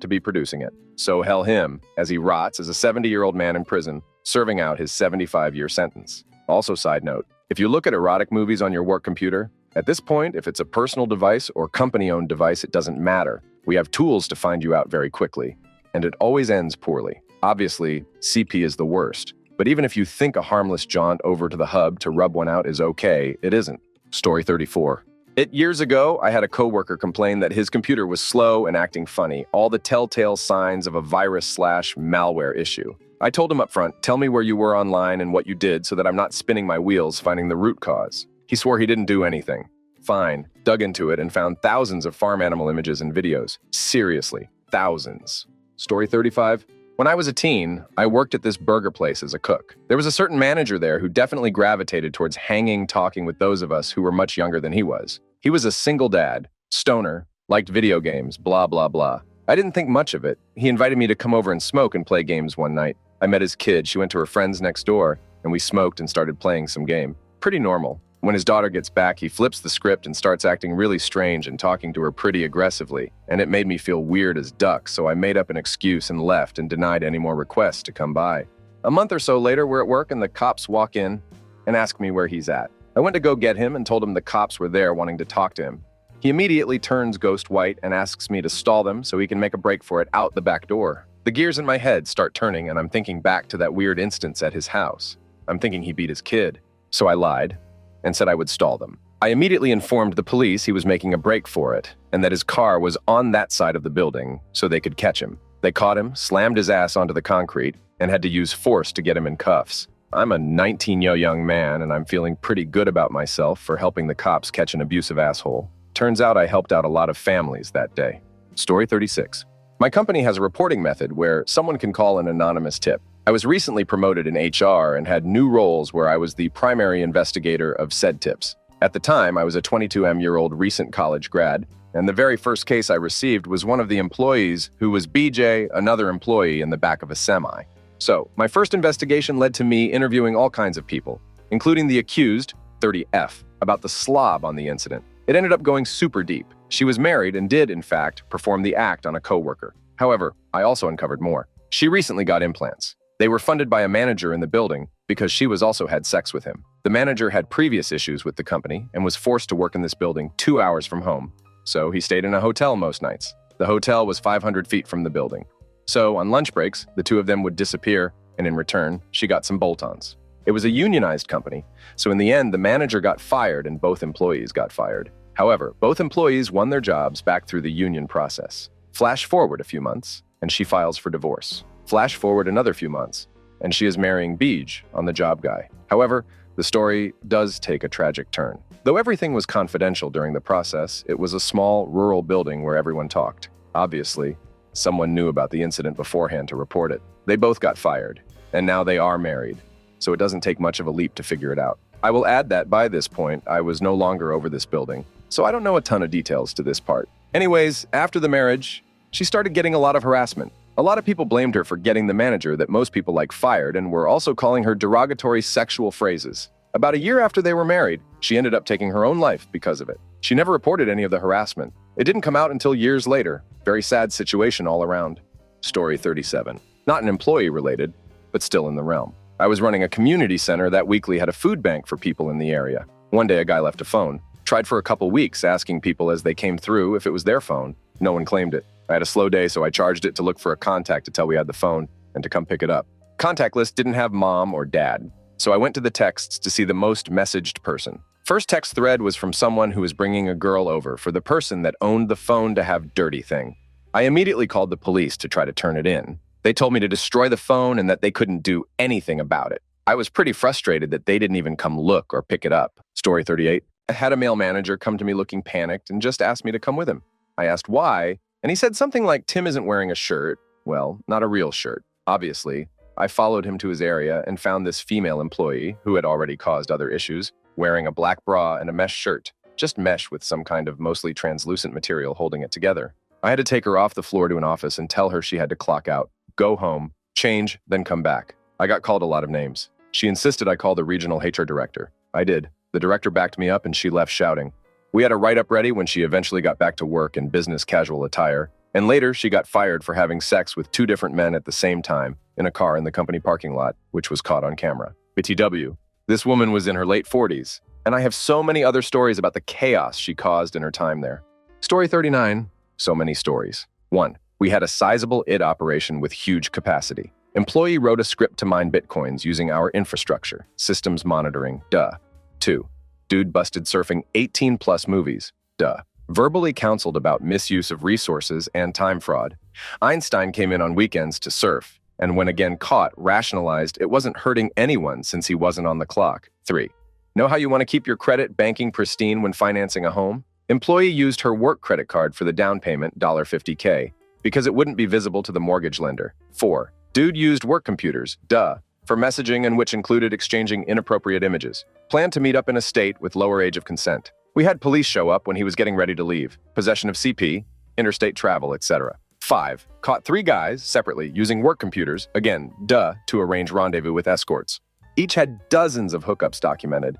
to be producing it. So hell him, as he rots as a 70-year-old man in prison, serving out his 75-year sentence. Also, side note, if you look at erotic movies on your work computer, at this point, if it's a personal device or company-owned device, it doesn't matter. We have tools to find you out very quickly, and it always ends poorly. Obviously, CP is the worst, but even if you think a harmless jaunt over to the hub to rub one out is okay, it isn't. Story 34. Years ago, I had a coworker complain that his computer was slow and acting funny, all the telltale signs of a virus/malware issue. I told him up front, tell me where you were online and what you did so that I'm not spinning my wheels finding the root cause. He swore he didn't do anything. Fine, dug into it and found thousands of farm animal images and videos. Seriously, thousands. Story 35. When I was a teen, I worked at this burger place as a cook. There was a certain manager there who definitely gravitated towards hanging, talking with those of us who were much younger than he was. He was a single dad, stoner, liked video games, blah, blah, blah. I didn't think much of it. He invited me to come over and smoke and play games one night. I met his kid, she went to her friends next door, and we smoked and started playing some game. Pretty normal. When his daughter gets back, he flips the script and starts acting really strange and talking to her pretty aggressively, and it made me feel weird as duck, so I made up an excuse and left and denied any more requests to come by. A month or so later, we're at work and the cops walk in and ask me where he's at. I went to go get him and told him the cops were there wanting to talk to him. He immediately turns ghost white and asks me to stall them so he can make a break for it out the back door. The gears in my head start turning and I'm thinking back to that weird instance at his house. I'm thinking he beat his kid, so I lied and said I would stall them. I immediately informed the police he was making a break for it and that his car was on that side of the building so they could catch him. They caught him, slammed his ass onto the concrete, and had to use force to get him in cuffs. I'm a 19-year young man and I'm feeling pretty good about myself for helping the cops catch an abusive asshole. Turns out I helped out a lot of families that day. Story 36. My company has a reporting method where someone can call an anonymous tip. I was recently promoted in HR and had new roles where I was the primary investigator of said tips. At the time, I was a 22-year-old recent college grad, and the very first case I received was one of the employees who was BJ, another employee in the back of a semi. So, my first investigation led to me interviewing all kinds of people, including the accused, 30F, about the slob on the incident. It ended up going super deep. She was married and did, in fact, perform the act on a coworker. However, I also uncovered more. She recently got implants. They were funded by a manager in the building because she was also had sex with him. The manager had previous issues with the company and was forced to work in this building 2 hours from home. So he stayed in a hotel most nights. The hotel was 500 feet from the building. So on lunch breaks, the two of them would disappear, and in return, she got some bolt-ons. It was a unionized company, so in the end, the manager got fired and both employees got fired. However, both employees won their jobs back through the union process. Flash forward a few months, and she files for divorce. Flash forward another few months, and she is marrying Beej on the job guy. However, the story does take a tragic turn. Though everything was confidential during the process, it was a small, rural building where everyone talked. Obviously, someone knew about the incident beforehand to report it. They both got fired, and now they are married, so it doesn't take much of a leap to figure it out. I will add that by this point, I was no longer over this building, so I don't know a ton of details to this part. Anyways, after the marriage, she started getting a lot of harassment. A lot of people blamed her for getting the manager that most people like fired and were also calling her derogatory sexual phrases. About a year after they were married, she ended up taking her own life because of it. She never reported any of the harassment. It didn't come out until years later. Very sad situation all around. Story 37. Not an employee related, but still in the realm. I was running a community center that weekly had a food bank for people in the area. One day a guy left a phone. Tried for a couple weeks asking people as they came through if it was their phone. No one claimed it. I had a slow day, so I charged it to look for a contact to tell we had the phone and to come pick it up. Contact list didn't have mom or dad, so I went to the texts to see the most messaged person. First text thread was from someone who was bringing a girl over for the person that owned the phone to have dirty thing. I immediately called the police to try to turn it in. They told me to destroy the phone and that they couldn't do anything about it. I was pretty frustrated that they didn't even come look or pick it up. Story 38. I had a male manager come to me looking panicked and just asked me to come with him. I asked why, and he said something like Tim isn't wearing a shirt. Well, not a real shirt. Obviously, I followed him to his area and found this female employee, who had already caused other issues, wearing a black bra and a mesh shirt. Just mesh with some kind of mostly translucent material holding it together. I had to take her off the floor to an office and tell her she had to clock out, go home, change, then come back. I got called a lot of names. She insisted I call the regional HR director. I did. The director backed me up and she left shouting, We had a write-up ready when she eventually got back to work in business casual attire, and later she got fired for having sex with two different men at the same time in a car in the company parking lot, which was caught on camera. BTW, this woman was in her late 40s, and I have so many other stories about the chaos she caused in her time there. Story 39, so many stories. 1. We had a sizable IT operation with huge capacity. Employee wrote a script to mine bitcoins using our infrastructure, systems monitoring, duh. 2. Dude busted surfing 18-plus movies, duh. Verbally counseled about misuse of resources and time fraud. Einstein came in on weekends to surf, and when again caught, rationalized it wasn't hurting anyone since he wasn't on the clock. 3. Know how you want to keep your credit banking pristine when financing a home? Employee used her work credit card for the down payment, $50K, because it wouldn't be visible to the mortgage lender. 4. Dude used work computers, duh, for messaging and which included exchanging inappropriate images. Planned to meet up in a state with lower age of consent. We had police show up when he was getting ready to leave. Possession of CP, interstate travel, etc. 5. Caught 3 guys, separately, using work computers, again, duh, to arrange rendezvous with escorts. Each had dozens of hookups documented.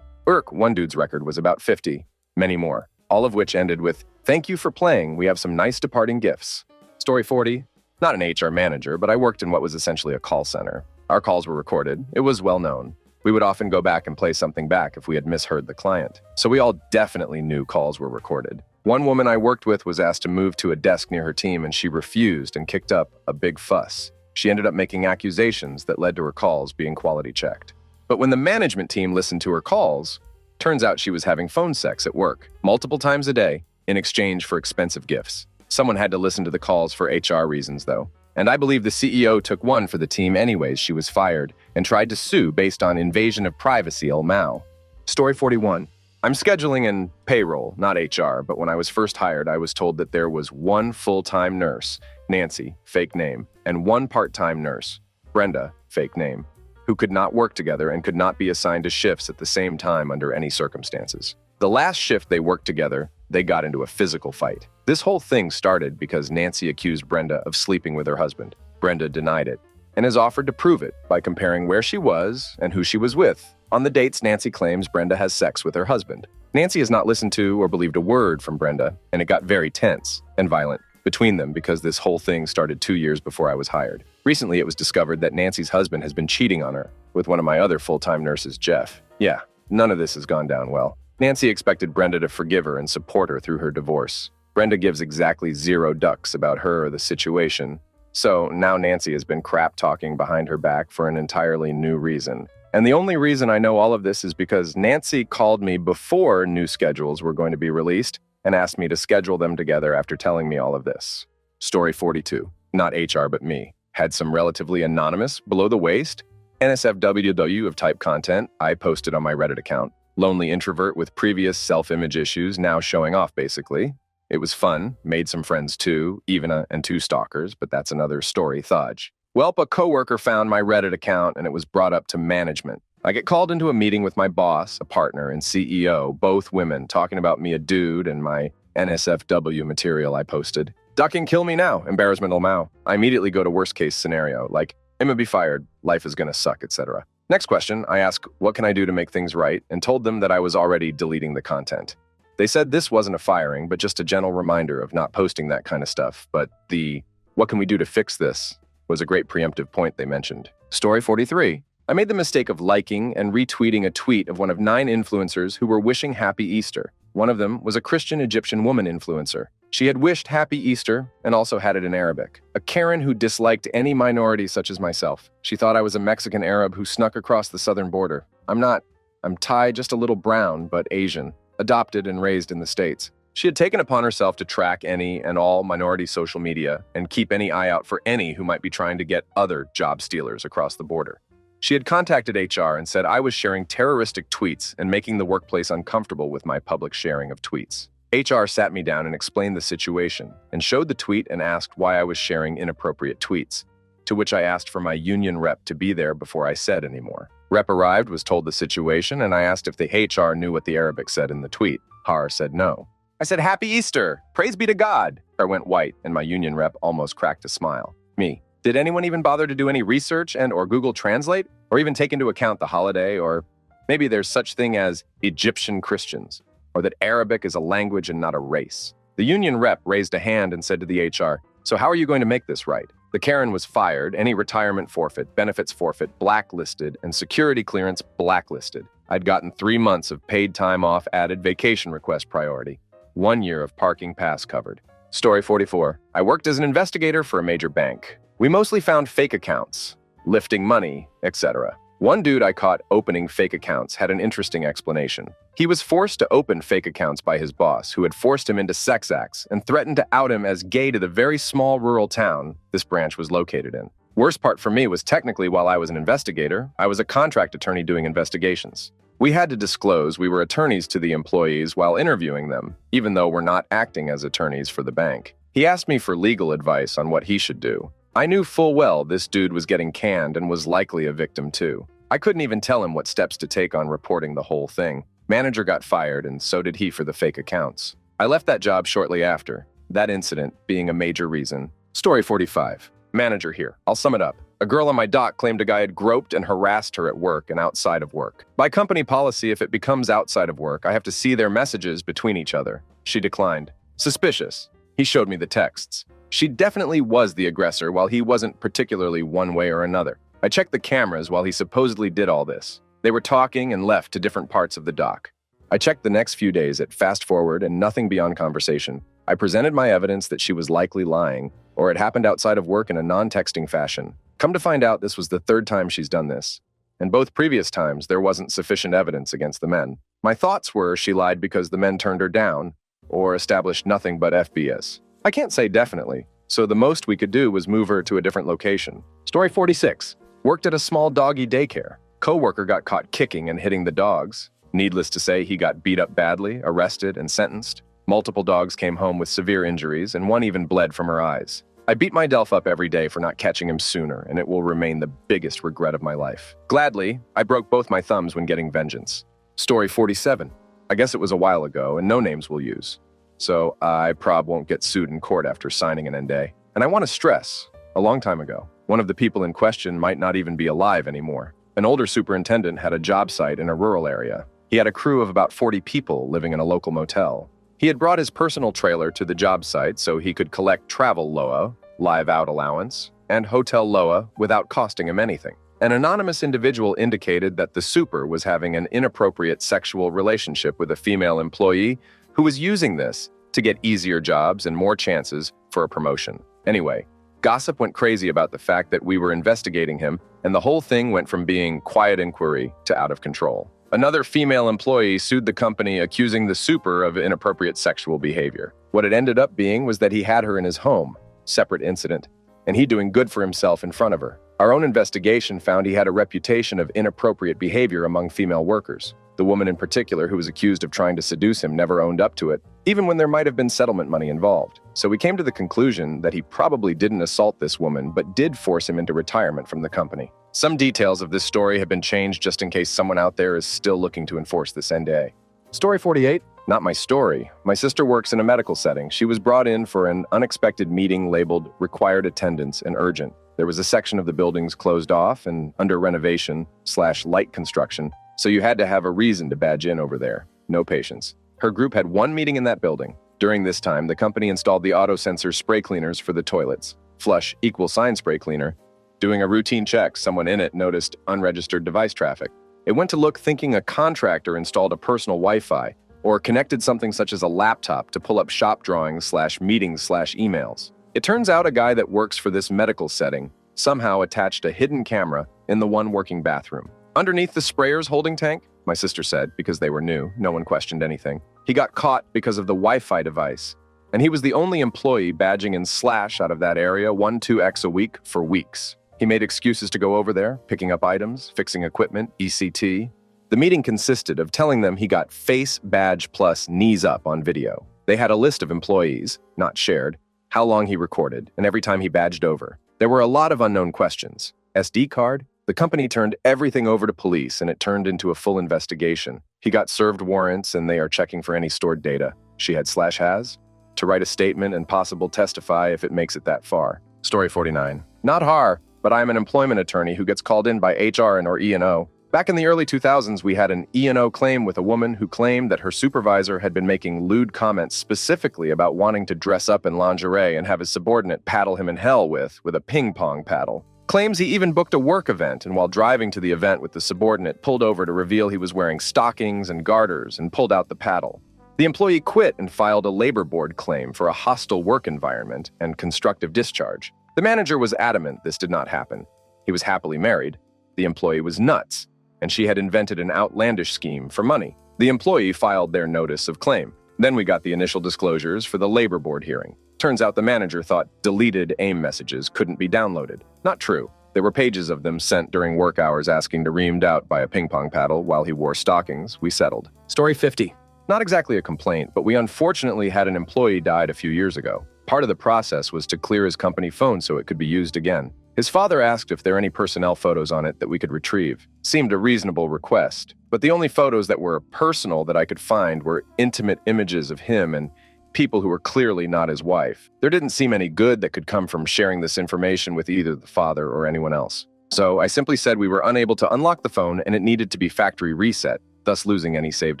One dude's record was about 50, many more, all of which ended with, "Thank you for playing, we have some nice departing gifts." Story 40. Not an HR manager, but I worked in what was essentially a call center. Our calls were recorded. It was well known. We would often go back and play something back if we had misheard the client. So we all definitely knew calls were recorded. One woman I worked with was asked to move to a desk near her team, and she refused and kicked up a big fuss. She ended up making accusations that led to her calls being quality checked. But when the management team listened to her calls, turns out she was having phone sex at work, multiple times a day, in exchange for expensive gifts. Someone had to listen to the calls for HR reasons, though. And I believe the CEO took one for the team anyways. She was fired and tried to sue based on invasion of privacy, Mao. Story 41. I'm scheduling and payroll, not HR, but when I was first hired, I was told that there was one full-time nurse, Nancy, fake name, and one part-time nurse, Brenda, fake name, who could not work together and could not be assigned to shifts at the same time under any circumstances. The last shift they worked together, they got into a physical fight. This whole thing started because Nancy accused Brenda of sleeping with her husband. Brenda denied it and has offered to prove it by comparing where she was and who she was with. On the dates, Nancy claims Brenda has sex with her husband. Nancy has not listened to or believed a word from Brenda, and it got very tense and violent between them because this whole thing started 2 years before I was hired. Recently, it was discovered that Nancy's husband has been cheating on her with one of my other full-time nurses, Jeff. Yeah, none of this has gone down well. Nancy expected Brenda to forgive her and support her through her divorce. Brenda gives exactly 0 ducks about her or the situation, so now Nancy has been crap-talking behind her back for an entirely new reason. And the only reason I know all of this is because Nancy called me before new schedules were going to be released and asked me to schedule them together after telling me all of this. Story 42. Not HR, but me. Had some relatively anonymous, below-the-waist, NSFW of type content I posted on my Reddit account. Lonely introvert with previous self-image issues now showing off, basically. It was fun, made some friends too, even and 2 stalkers, but that's another story, Thudge. Welp, a coworker found my Reddit account and it was brought up to management. I get called into a meeting with my boss, a partner, and CEO, both women, talking about me, a dude, and my NSFW material I posted. Duck and kill me now, embarrassment Mao. I immediately go to worst case scenario, like, I'm gonna be fired, life is gonna suck, etc. Next question, I ask, what can I do to make things right, and told them that I was already deleting the content. They said this wasn't a firing, but just a gentle reminder of not posting that kind of stuff, but the, what can we do to fix this, was a great preemptive point they mentioned. Story 43. I made the mistake of liking and retweeting a tweet of one of 9 influencers who were wishing Happy Easter. One of them was a Christian Egyptian woman influencer. She had wished Happy Easter and also had it in Arabic. A Karen who disliked any minority such as myself. She thought I was a Mexican Arab who snuck across the southern border. I'm not. I'm Thai, just a little brown, but Asian. Adopted and raised in the States. She had taken upon herself to track any and all minority social media and keep any eye out for any who might be trying to get other job stealers across the border. She had contacted HR and said I was sharing terroristic tweets and making the workplace uncomfortable with my public sharing of tweets. HR sat me down and explained the situation and showed the tweet and asked why I was sharing inappropriate tweets, to which I asked for my union rep to be there before I said any more. Rep arrived, was told the situation, and I asked if the HR knew what the Arabic said in the tweet. Har said no. I said, Happy Easter! Praise be to God! I went white, and my union rep almost cracked a smile. Me. Did anyone even bother to do any research and or Google Translate? Or even take into account the holiday? Or maybe there's such thing as Egyptian Christians? or that Arabic is a language and not a race. The union rep raised a hand and said to the HR, "So how are you going to make this right?" The Karen was fired, any retirement forfeit, benefits forfeit, blacklisted, and security clearance blacklisted. I'd gotten 3 months of paid time off added vacation request priority. 1 year of parking pass covered. Story 44. I worked as an investigator for a major bank. We mostly found fake accounts, lifting money, etc. One dude I caught opening fake accounts had an interesting explanation. He was forced to open fake accounts by his boss, who had forced him into sex acts and threatened to out him as gay to the very small rural town this branch was located in. Worst part for me was technically while I was an investigator, I was a contract attorney doing investigations. We had to disclose we were attorneys to the employees while interviewing them, even though we're not acting as attorneys for the bank. He asked me for legal advice on what he should do. I knew full well this dude was getting canned and was likely a victim too. I couldn't even tell him what steps to take on reporting the whole thing. Manager got fired, and so did he for the fake accounts. I left that job shortly after, that incident being a major reason. Story 45. Manager here. I'll sum it up. A girl on my dock claimed a guy had groped and harassed her at work and outside of work. By company policy, if it becomes outside of work, I have to see their messages between each other. She declined. Suspicious. He showed me the texts. She definitely was the aggressor while he wasn't particularly one way or another. I checked the cameras while he supposedly did all this. They were talking and left to different parts of the dock. I checked the next few days at fast forward and nothing beyond conversation. I presented my evidence that she was likely lying, or it happened outside of work in a non-texting fashion. Come to find out, this was the 3rd time she's done this. And both previous times, there wasn't sufficient evidence against the men. My thoughts were she lied because the men turned her down, or established nothing but FBS. I can't say definitely, so the most we could do was move her to a different location. Story 46. Worked at a small doggy daycare. Coworker got caught kicking and hitting the dogs. Needless to say, he got beat up badly, arrested, and sentenced. Multiple dogs came home with severe injuries, and one even bled from her eyes. I beat myself up every day for not catching him sooner, and it will remain the biggest regret of my life. Gladly, I broke both my thumbs when getting vengeance. Story 47. I guess it was a while ago, and no names will use. So I won't get sued in court after signing an NDA. And I want to stress, a long time ago, one of the people in question might not even be alive anymore. An older superintendent had a job site in a rural area. He had a crew of about 40 people living in a local motel. He had brought his personal trailer to the job site so he could collect travel LOA, live out allowance, and hotel LOA without costing him anything. An anonymous individual indicated that the super was having an inappropriate sexual relationship with a female employee who was using this to get easier jobs and more chances for a promotion. Anyway, gossip went crazy about the fact that we were investigating him, and the whole thing went from being quiet inquiry to out of control. Another female employee sued the company accusing the super of inappropriate sexual behavior. What it ended up being was that he had her in his home, separate incident, and he doing good for himself in front of her. Our own investigation found he had a reputation of inappropriate behavior among female workers. The woman in particular who was accused of trying to seduce him never owned up to it, even when there might have been settlement money involved. So we came to the conclusion that he probably didn't assault this woman, but did force him into retirement from the company. Some details of this story have been changed just in case someone out there is still looking to enforce this NDA. Story 48. Not my story. My sister works in a medical setting. She was brought in for an unexpected meeting labeled required attendance and urgent. There was a section of the buildings closed off and under renovation/light construction, so you had to have a reason to badge in over there. No patience. Her group had one meeting in that building. During this time, the company installed the auto-sensor spray cleaners for the toilets. Flush =sign spray cleaner. Doing a routine check, someone in it noticed unregistered device traffic. It went to look thinking a contractor installed a personal Wi-Fi or connected something such as a laptop to pull up shop drawings/meetings/emails. It turns out a guy that works for this medical setting somehow attached a hidden camera in the one working bathroom. Underneath the sprayer's holding tank, my sister said, because they were new, no one questioned anything. He got caught because of the Wi-Fi device, and he was the only employee badging in / out of that area 1-2x a week for weeks. He made excuses to go over there, picking up items, fixing equipment, ECT. The meeting consisted of telling them he got face badge plus knees up on video. They had a list of employees, not shared, how long he recorded, and every time he badged over. There were a lot of unknown questions. SD card? The company turned everything over to police, and it turned into a full investigation. He got served warrants, and they are checking for any stored data. She had/has to write a statement and possible testify if it makes it that far. Story 49. Not Har, but I am an employment attorney who gets called in by HR and or E&O. Back in the early 2000s, we had an E&O claim with a woman who claimed that her supervisor had been making lewd comments specifically about wanting to dress up in lingerie and have his subordinate paddle him in hell with a ping pong paddle. Claims he even booked a work event and while driving to the event with the subordinate pulled over to reveal he was wearing stockings and garters and pulled out the paddle. The employee quit and filed a labor board claim for a hostile work environment and constructive discharge. The manager was adamant this did not happen. He was happily married. The employee was nuts, and she had invented an outlandish scheme for money. The employee filed their notice of claim. Then we got the initial disclosures for the labor board hearing. Turns out the manager thought deleted AIM messages couldn't be downloaded. Not true. There were pages of them sent during work hours asking to reamed out by a ping pong paddle while he wore stockings. We settled. Story 50. Not exactly a complaint, but we unfortunately had an employee died a few years ago. Part of the process was to clear his company phone so it could be used again. His father asked if there are any personnel photos on it that we could retrieve. Seemed a reasonable request, but the only photos that were personal that I could find were intimate images of him and people who were clearly not his wife. There didn't seem any good that could come from sharing this information with either the father or anyone else. So I simply said we were unable to unlock the phone and it needed to be factory reset, thus losing any saved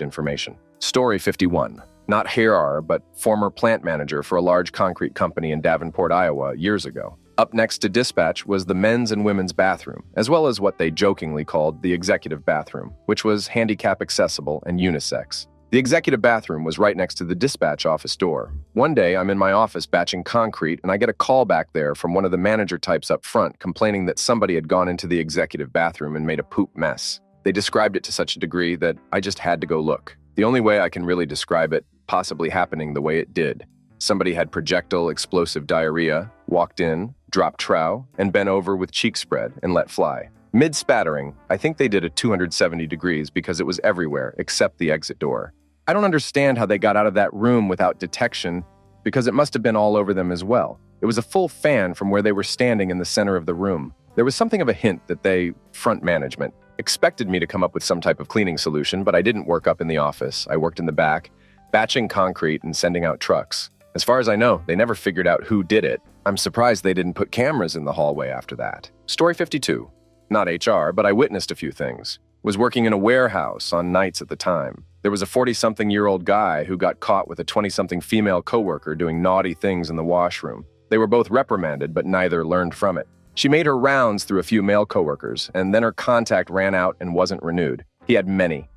information. Story 51. Not Harar, but former plant manager for a large concrete company in Davenport, Iowa, years ago. Up next to dispatch was the men's and women's bathroom, as well as what they jokingly called the executive bathroom, which was handicap accessible and unisex. The executive bathroom was right next to the dispatch office door. One day, I'm in my office batching concrete, and I get a call back there from one of the manager types up front complaining that somebody had gone into the executive bathroom and made a poop mess. They described it to such a degree that I just had to go look. The only way I can really describe it possibly happening the way it did. Somebody had projectile explosive diarrhea, walked in, dropped trow, and bent over with cheek spread and let fly. Mid-spattering, I think they did a 270 degrees because it was everywhere except the exit door. I don't understand how they got out of that room without detection because it must have been all over them as well. It was a full fan from where they were standing in the center of the room. There was something of a hint that they, front management, expected me to come up with some type of cleaning solution, but I didn't work up in the office. I worked in the back, batching concrete and sending out trucks. As far as I know, they never figured out who did it. I'm surprised they didn't put cameras in the hallway after that. Story 52. Not HR, but I witnessed a few things. Was working in a warehouse on nights at the time. There was a 40-something-year-old guy who got caught with a 20-something female coworker doing naughty things in the washroom. They were both reprimanded, but neither learned from it. She made her rounds through a few male coworkers, and then her contact ran out and wasn't renewed. He had many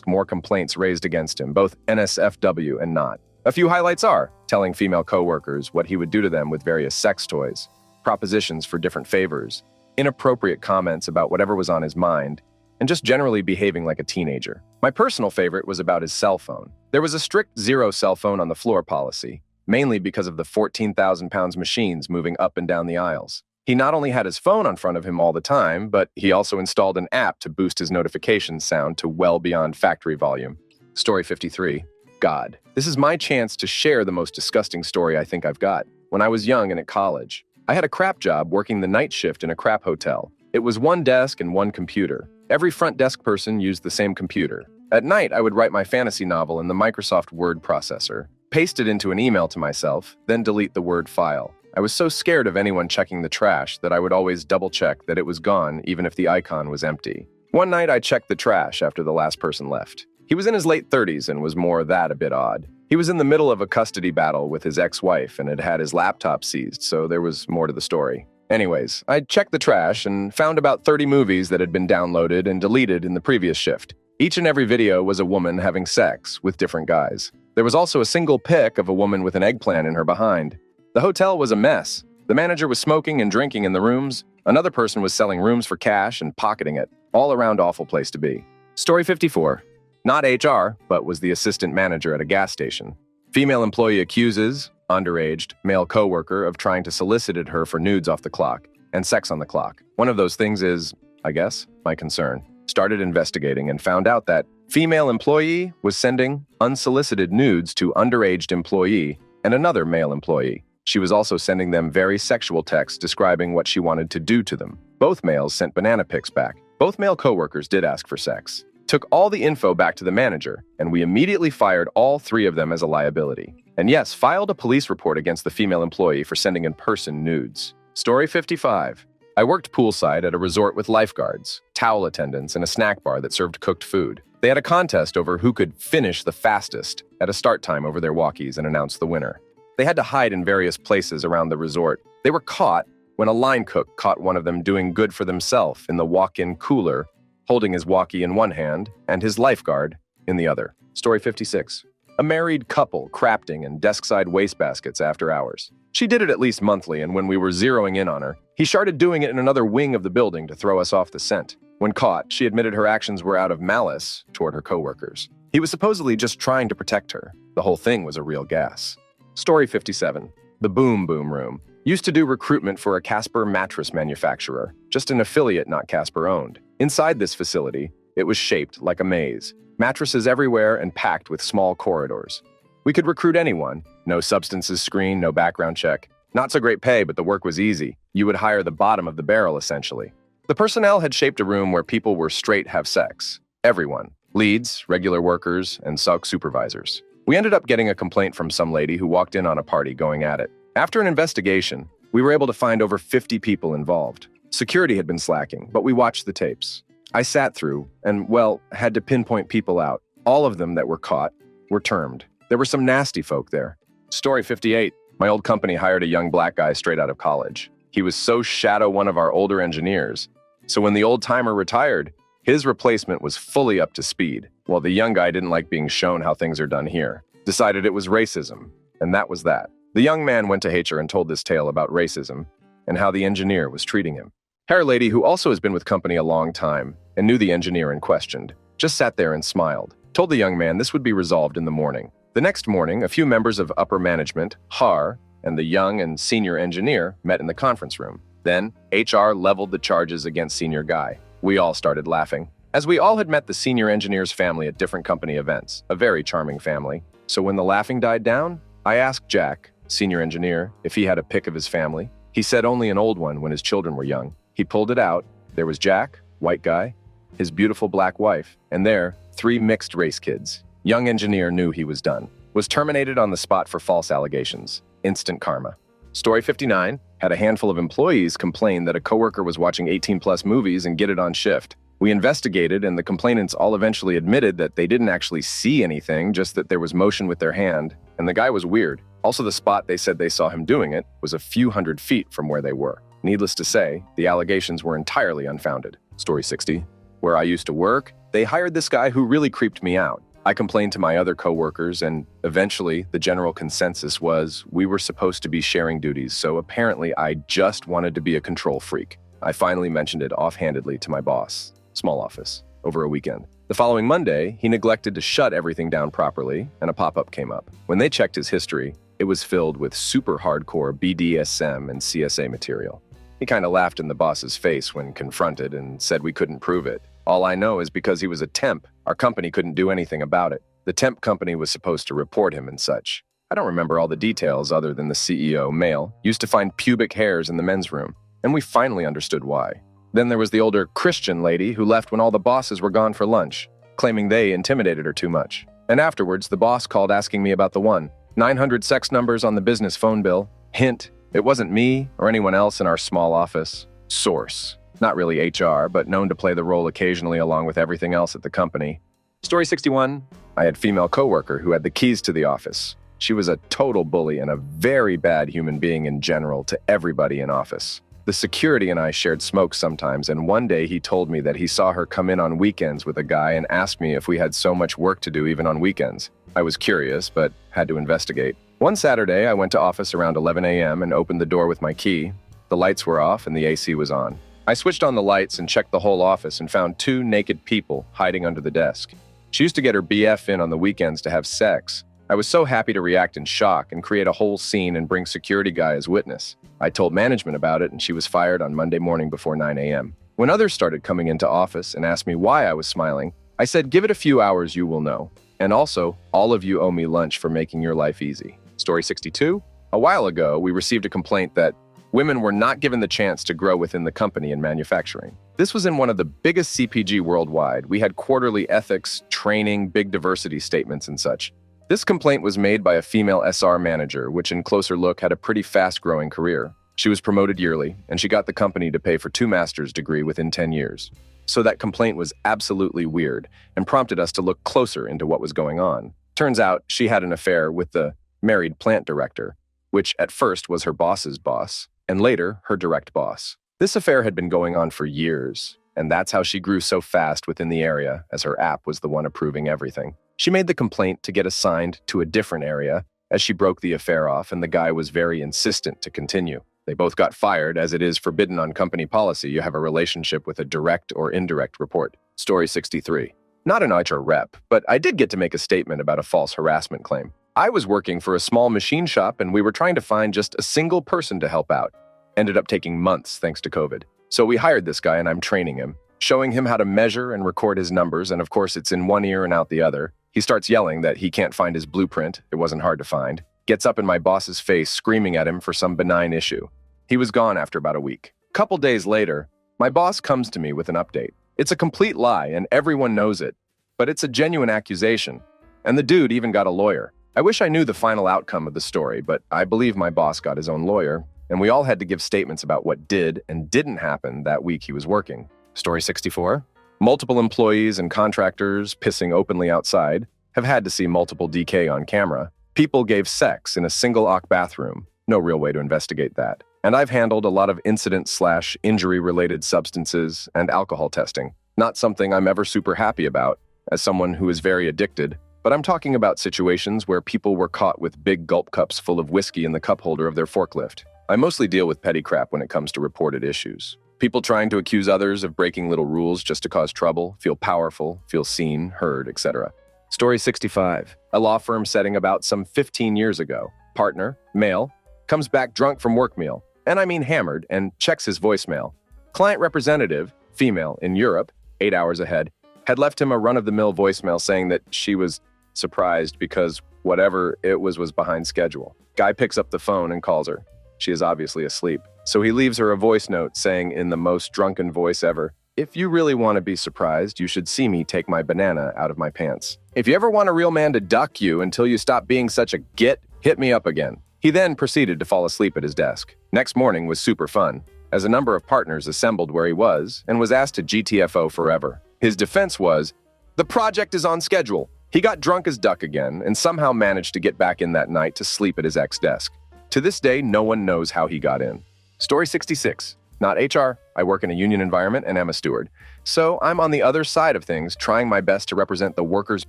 more complaints raised against him, both NSFW and not. A few highlights are telling female coworkers what he would do to them with various sex toys, propositions for different favors, inappropriate comments about whatever was on his mind, and just generally behaving like a teenager. My personal favorite was about his cell phone. There was a strict zero cell phone on the floor policy, mainly because of the 14,000 pounds machines moving up and down the aisles. He not only had his phone in front of him all the time, but he also installed an app to boost his notification sound to well beyond factory volume. Story 53. God. This is my chance to share the most disgusting story I think I've got. When I was young and at college, I had a crap job working the night shift in a crap hotel. It was one desk and one computer. Every front desk person used the same computer. At night, I would write my fantasy novel in the Microsoft Word processor, paste it into an email to myself, then delete the Word file. I was so scared of anyone checking the trash that I would always double-check that it was gone even if the icon was empty. One night, I checked the trash after the last person left. He was in his late 30s and was more that a bit odd. He was in the middle of a custody battle with his ex-wife and had had his laptop seized, so there was more to the story. Anyways, I checked the trash and found about 30 movies that had been downloaded and deleted in the previous shift. Each and every video was a woman having sex with different guys. There was also a single pic of a woman with an eggplant in her behind. The hotel was a mess. The manager was smoking and drinking in the rooms. Another person was selling rooms for cash and pocketing it. All around awful place to be. Story 54. Not HR, but was the assistant manager at a gas station. Female employee accuses underaged male coworker of trying to solicit her for nudes off the clock and sex on the clock. One of those things is, I guess, my concern. Started investigating and found out that female employee was sending unsolicited nudes to underaged employee and another male employee. She was also sending them very sexual texts describing what she wanted to do to them. Both males sent banana pics back. Both male coworkers did ask for sex. Took all the info back to the manager, and we immediately fired all three of them as a liability. And yes, filed a police report against the female employee for sending in-person nudes. Story 55. I worked poolside at a resort with lifeguards. towel attendants, and a snack bar that served cooked food. They had a contest over who could finish the fastest at a start time over their walkies and announce the winner. They had to hide in various places around the resort. They were caught when a line cook caught one of them doing good for themselves in the walk-in cooler, holding his walkie in one hand and his lifeguard in the other. Story 56. A married couple crafting in desk-side wastebaskets after hours. She did it at least monthly, and when we were zeroing in on her, he started doing it in another wing of the building to throw us off the scent. When caught, she admitted her actions were out of malice toward her coworkers. He was supposedly just trying to protect her. The whole thing was a real gas. Story 57. The Boom Boom Room. Used to do recruitment for a Casper mattress manufacturer, just an affiliate not Casper-owned. Inside this facility, it was shaped like a maze. Mattresses everywhere and packed with small corridors. We could recruit anyone. No substances screen, no background check. Not so great pay, but the work was easy. You would hire the bottom of the barrel, essentially. The personnel had shaped a room where people were straight have sex. Everyone. Leads, regular workers, and SOC supervisors. We ended up getting a complaint from some lady who walked in on a party going at it. After an investigation, we were able to find over 50 people involved. Security had been slacking, but we watched the tapes. I sat through and, well, had to pinpoint people out. All of them that were caught were termed. There were some nasty folk there. Story 58. My old company hired a young black guy straight out of college. He was so shadow one of our older engineers. So when the old-timer retired, his replacement was fully up to speed, while the young guy didn't like being shown how things are done here. Decided it was racism, and that was that. The young man went to HR and told this tale about racism and how the engineer was treating him. Hair lady, who also has been with company a long time and knew the engineer in question, just sat there and smiled. Told the young man this would be resolved in the morning. The next morning, a few members of upper management, HAR, and the young and senior engineer met in the conference room. Then, HR leveled the charges against senior guy. We all started laughing, as we all had met the senior engineer's family at different company events, a very charming family. So when the laughing died down, I asked Jack, senior engineer, if he had a pic of his family. He said only an old one when his children were young. He pulled it out. There was Jack, white guy, his beautiful black wife, and there, 3 mixed race kids. Young engineer knew he was done. Was terminated on the spot for false allegations. Instant karma. Story 59. Had a handful of employees complain that a coworker was watching 18-plus movies and get it on shift. We investigated, and the complainants all eventually admitted that they didn't actually see anything, just that there was motion with their hand, and the guy was weird. Also, the spot they said they saw him doing it was a few hundred feet from where they were. Needless to say, the allegations were entirely unfounded. Story 60. Where I used to work, they hired this guy who really creeped me out. I complained to my other coworkers, and eventually the general consensus was we were supposed to be sharing duties, so apparently I just wanted to be a control freak. I finally mentioned it offhandedly to my boss, small office, over a weekend. The following Monday, he neglected to shut everything down properly, and a pop-up came up. When they checked his history, it was filled with super hardcore BDSM and CSA material. He kind of laughed in the boss's face when confronted and said we couldn't prove it. All I know is because he was a temp, our company couldn't do anything about it. The temp company was supposed to report him and such. I don't remember all the details other than the CEO, male, used to find pubic hairs in the men's room, and we finally understood why. Then there was the older Christian lady who left when all the bosses were gone for lunch, claiming they intimidated her too much. And afterwards, the boss called asking me about the 900 sex numbers on the business phone bill. Hint, it wasn't me or anyone else in our small office. Source. Not really HR, but known to play the role occasionally along with everything else at the company. Story 61. I had female coworker who had the keys to the office. She was a total bully and a very bad human being in general to everybody in office. The security and I shared smokes sometimes, and one day he told me that he saw her come in on weekends with a guy and asked me if we had so much work to do even on weekends. I was curious, but had to investigate. One Saturday, I went to office around 11 a.m. and opened the door with my key. The lights were off and the AC was on. I switched on the lights and checked the whole office and found 2 naked people hiding under the desk. She used to get her BF in on the weekends to have sex. I was so happy to react in shock and create a whole scene and bring security guy as witness. I told management about it and she was fired on Monday morning before 9 a.m. When others started coming into office and asked me why I was smiling, I said, give it a few hours, you will know. And also, all of you owe me lunch for making your life easy. Story 62. A while ago, we received a complaint that women were not given the chance to grow within the company in manufacturing. This was in one of the biggest CPG worldwide. We had quarterly ethics, training, big diversity statements and such. This complaint was made by a female SR manager, which in closer look had a pretty fast-growing career. She was promoted yearly, and she got the company to pay for 2 master's degree within 10 years. So that complaint was absolutely weird and prompted us to look closer into what was going on. Turns out she had an affair with the married plant director, which at first was her boss's boss, and later her direct boss. This affair had been going on for years, and that's how she grew so fast within the area, as her app was the one approving everything. She made the complaint to get assigned to a different area, as she broke the affair off, and the guy was very insistent to continue. They both got fired, as it is forbidden on company policy you have a relationship with a direct or indirect report. Story 63. Not an HR rep, but I did get to make a statement about a false harassment claim. I was working for a small machine shop, and we were trying to find just a single person to help out. Ended up taking months thanks to COVID. So we hired this guy, and I'm training him, showing him how to measure and record his numbers, and of course it's in one ear and out the other. He starts yelling that he can't find his blueprint. It wasn't hard to find. Gets up in my boss's face, screaming at him for some benign issue. He was gone after about a week. Couple days later, my boss comes to me with an update. It's a complete lie, and everyone knows it, but it's a genuine accusation. And the dude even got a lawyer. I wish I knew the final outcome of the story, but I believe my boss got his own lawyer, and we all had to give statements about what did and didn't happen that week he was working. Story 64. Multiple employees and contractors pissing openly outside have had to see multiple DK on camera. People gave sex in a single-occ bathroom. No real way to investigate that. And I've handled a lot of incident/injury-related substances and alcohol testing. Not something I'm ever super happy about, as someone who is very addicted, but I'm talking about situations where people were caught with big gulp cups full of whiskey in the cup holder of their forklift. I mostly deal with petty crap when it comes to reported issues. People trying to accuse others of breaking little rules just to cause trouble, feel powerful, feel seen, heard, etc. Story 65. A law firm setting about some 15 years ago. Partner, male, comes back drunk from work meal, and I mean hammered, and checks his voicemail. Client representative, female, in Europe, 8 hours ahead, had left him a run-of-the-mill voicemail saying that she was surprised because whatever it was behind schedule. Guy picks up the phone and calls her. She is obviously asleep. So he leaves her a voice note saying in the most drunken voice ever, "If you really want to be surprised, you should see me take my banana out of my pants. If you ever want a real man to duck you until you stop being such a git, hit me up again." He then proceeded to fall asleep at his desk. Next morning was super fun, as a number of partners assembled where he was and was asked to GTFO forever. His defense was, "The project is on schedule." He got drunk as duck again and somehow managed to get back in that night to sleep at his ex-desk. To this day, no one knows how he got in. Story 66. Not HR. I work in a union environment and am a steward. So I'm on the other side of things, trying my best to represent the workers'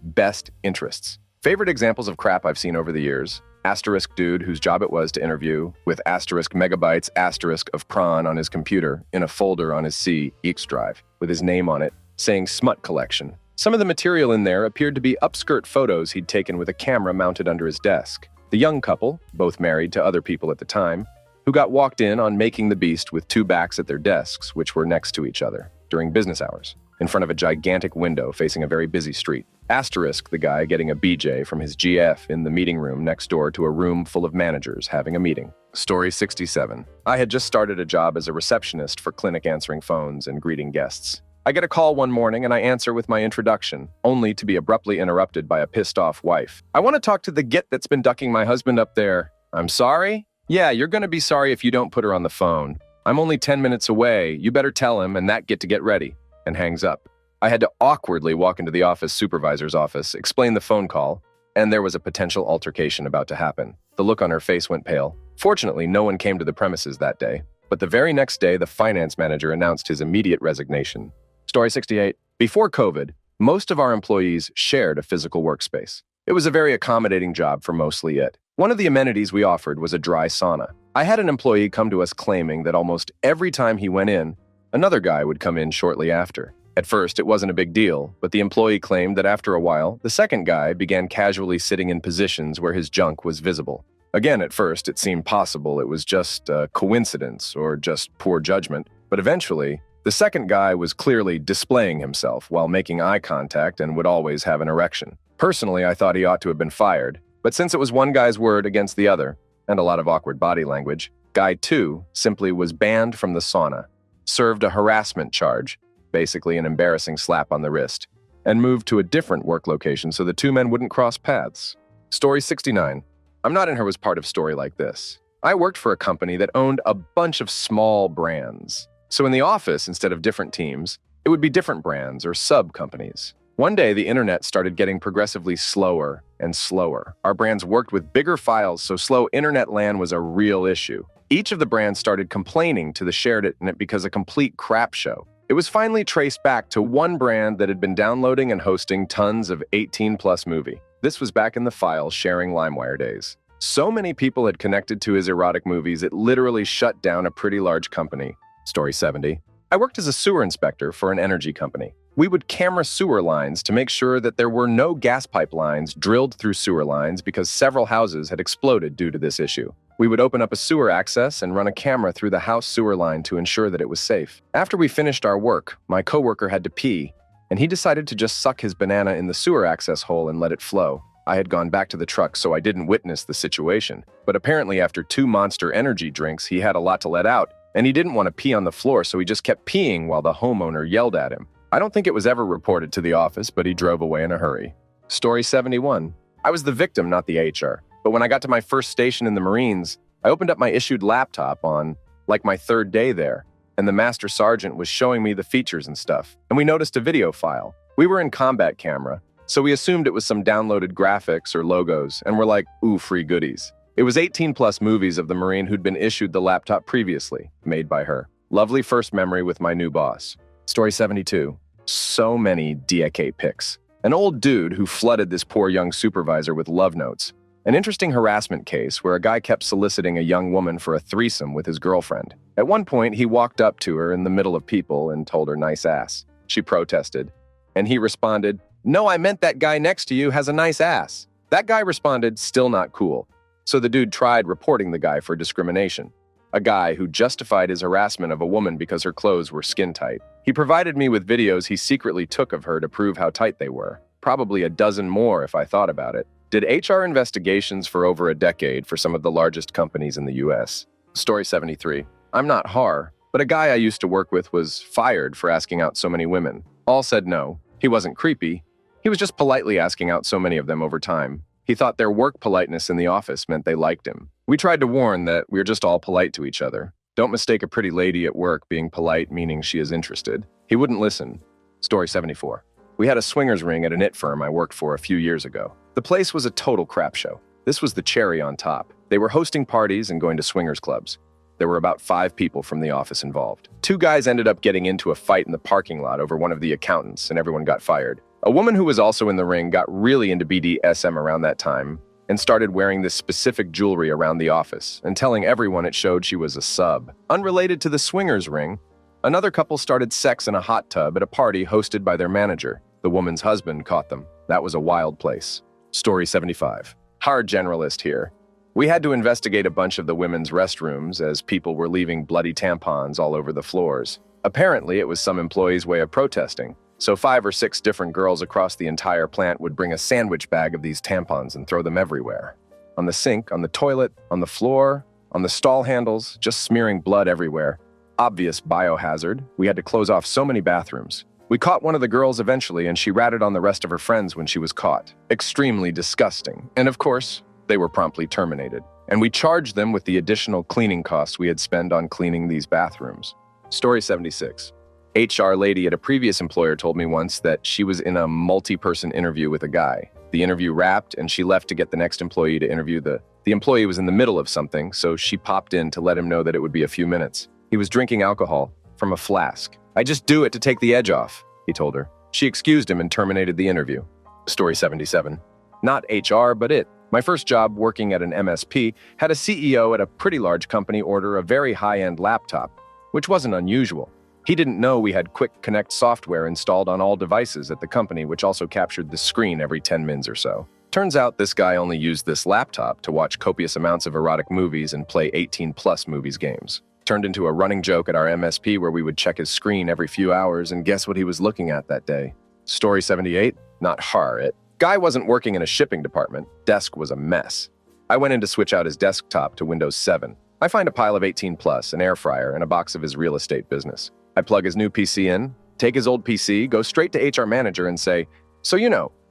best interests. Favorite examples of crap I've seen over the years. Asterisk dude whose job it was to interview with asterisk megabytes asterisk of prawn on his computer in a folder on his CX drive with his name on it, saying smut collection. Some of the material in there appeared to be upskirt photos he'd taken with a camera mounted under his desk. The young couple, both married to other people at the time, who got walked in on making the beast with 2 backs at their desks, which were next to each other, during business hours, in front of a gigantic window facing a very busy street. Asterisk the guy getting a BJ from his GF in the meeting room next door to a room full of managers having a meeting. Story 67. I had just started a job as a receptionist for clinic answering phones and greeting guests. I get a call one morning and I answer with my introduction, only to be abruptly interrupted by a pissed-off wife. "I want to talk to the git that's been ducking my husband up there." "I'm sorry?" "Yeah, you're going to be sorry if you don't put her on the phone. I'm only 10 minutes away. You better tell him and that git to get ready," and hangs up. I had to awkwardly walk into the office supervisor's office, explain the phone call, and there was a potential altercation about to happen. The look on her face went pale. Fortunately, no one came to the premises that day, but the very next day, the finance manager announced his immediate resignation. Story 68. Before COVID, most of our employees shared a physical workspace. It was a very accommodating job for mostly it. One of the amenities we offered was a dry sauna. I had an employee come to us claiming that almost every time he went in, another guy would come in shortly after. At first, it wasn't a big deal, but the employee claimed that after a while, the second guy began casually sitting in positions where his junk was visible. Again, at first, it seemed possible it was just a coincidence or just poor judgment, but eventually, the second guy was clearly displaying himself while making eye contact and would always have an erection. Personally, I thought he ought to have been fired, but since it was one guy's word against the other, and a lot of awkward body language, Guy 2 simply was banned from the sauna, served a harassment charge, basically an embarrassing slap on the wrist, and moved to a different work location so the 2 men wouldn't cross paths. Story 69. I'm not in her was part of story like this. I worked for a company that owned a bunch of small brands. So in the office, instead of different teams, it would be different brands or sub-companies. One day, the internet started getting progressively slower and slower. Our brands worked with bigger files, so slow internet LAN was a real issue. Each of the brands started complaining to the shared internet because a complete crap show. It was finally traced back to one brand that had been downloading and hosting tons of 18-plus movie. This was back in the file sharing LimeWire days. So many people had connected to his erotic movies, it literally shut down a pretty large company. Story 70. I worked as a sewer inspector for an energy company. We would camera sewer lines to make sure that there were no gas pipelines drilled through sewer lines because several houses had exploded due to this issue. We would open up a sewer access and run a camera through the house sewer line to ensure that it was safe. After we finished our work, my coworker had to pee, and he decided to just suck his banana in the sewer access hole and let it flow. I had gone back to the truck, so I didn't witness the situation. But apparently after 2 Monster energy drinks, he had a lot to let out, and he didn't want to pee on the floor, so he just kept peeing while the homeowner yelled at him. I don't think it was ever reported to the office, but he drove away in a hurry. Story 71. I was the victim, not the HR. But when I got to my first station in the Marines, I opened up my issued laptop on, like, my 3rd day there, and the master sergeant was showing me the features and stuff. And we noticed a video file. We were in combat camera, so we assumed it was some downloaded graphics or logos, and we're like, ooh, free goodies. It was 18-plus movies of the Marine who'd been issued the laptop previously, made by her. Lovely first memory with my new boss. Story 72. So many DK pics. An old dude who flooded this poor young supervisor with love notes. An interesting harassment case where a guy kept soliciting a young woman for a threesome with his girlfriend. At one point, he walked up to her in the middle of people and told her nice ass. She protested, and he responded, "No, I meant that guy next to you has a nice ass." That guy responded, "Still not cool." So the dude tried reporting the guy for discrimination. A guy who justified his harassment of a woman because her clothes were skin tight. He provided me with videos he secretly took of her to prove how tight they were. Probably a dozen more if I thought about it. Did HR investigations for over a decade for some of the largest companies in the US. Story 73. I'm not Har, but a guy I used to work with was fired for asking out so many women. All said no. He wasn't creepy. He was just politely asking out so many of them over time. He thought their work politeness in the office meant they liked him. We tried to warn that we're just all polite to each other. Don't mistake a pretty lady at work being polite meaning she is interested. He wouldn't listen. Story 74. We had a swingers ring at a knit firm I worked for a few years ago. The place was a total crap show. This was the cherry on top. They were hosting parties and going to swingers clubs. There were about 5 people from the office involved. 2 guys ended up getting into a fight in the parking lot over one of the accountants, and everyone got fired. A woman who was also in the ring got really into BDSM around that time and started wearing this specific jewelry around the office and telling everyone it showed she was a sub. Unrelated to the swingers ring, another couple started sex in a hot tub at a party hosted by their manager. The woman's husband caught them. That was a wild place. Story 75. Hard generalist here. We had to investigate a bunch of the women's restrooms as people were leaving bloody tampons all over the floors. Apparently, it was some employee's way of protesting. So 5 or 6 different girls across the entire plant would bring a sandwich bag of these tampons and throw them everywhere. On the sink, on the toilet, on the floor, on the stall handles, just smearing blood everywhere. Obvious biohazard. We had to close off so many bathrooms. We caught one of the girls eventually, and she ratted on the rest of her friends when she was caught. Extremely disgusting. And of course, they were promptly terminated. And we charged them with the additional cleaning costs we had spent on cleaning these bathrooms. Story 76. HR lady at a previous employer told me once that she was in a multi-person interview with a guy. The interview wrapped, and she left to get the next employee to interview the employee was in the middle of something, so she popped in to let him know that it would be a few minutes. He was drinking alcohol from a flask. "I just do it to take the edge off," he told her. She excused him and terminated the interview. Story 77. Not HR, but it. My first job working at an MSP had a CEO at a pretty large company order a very high-end laptop, which wasn't unusual. He didn't know we had Quick Connect software installed on all devices at the company, which also captured the screen every 10 minutes or so. Turns out this guy only used this laptop to watch copious amounts of erotic movies and play 18-plus movies games. Turned into a running joke at our MSP where we would check his screen every few hours and guess what he was looking at that day. Story 78. Not it. Guy wasn't working in a shipping department. Desk was a mess. I went in to switch out his desktop to Windows 7. I find a pile of 18-plus, an air fryer, and a box of his real estate business. I plug his new PC in, take his old PC, go straight to HR manager and say, "So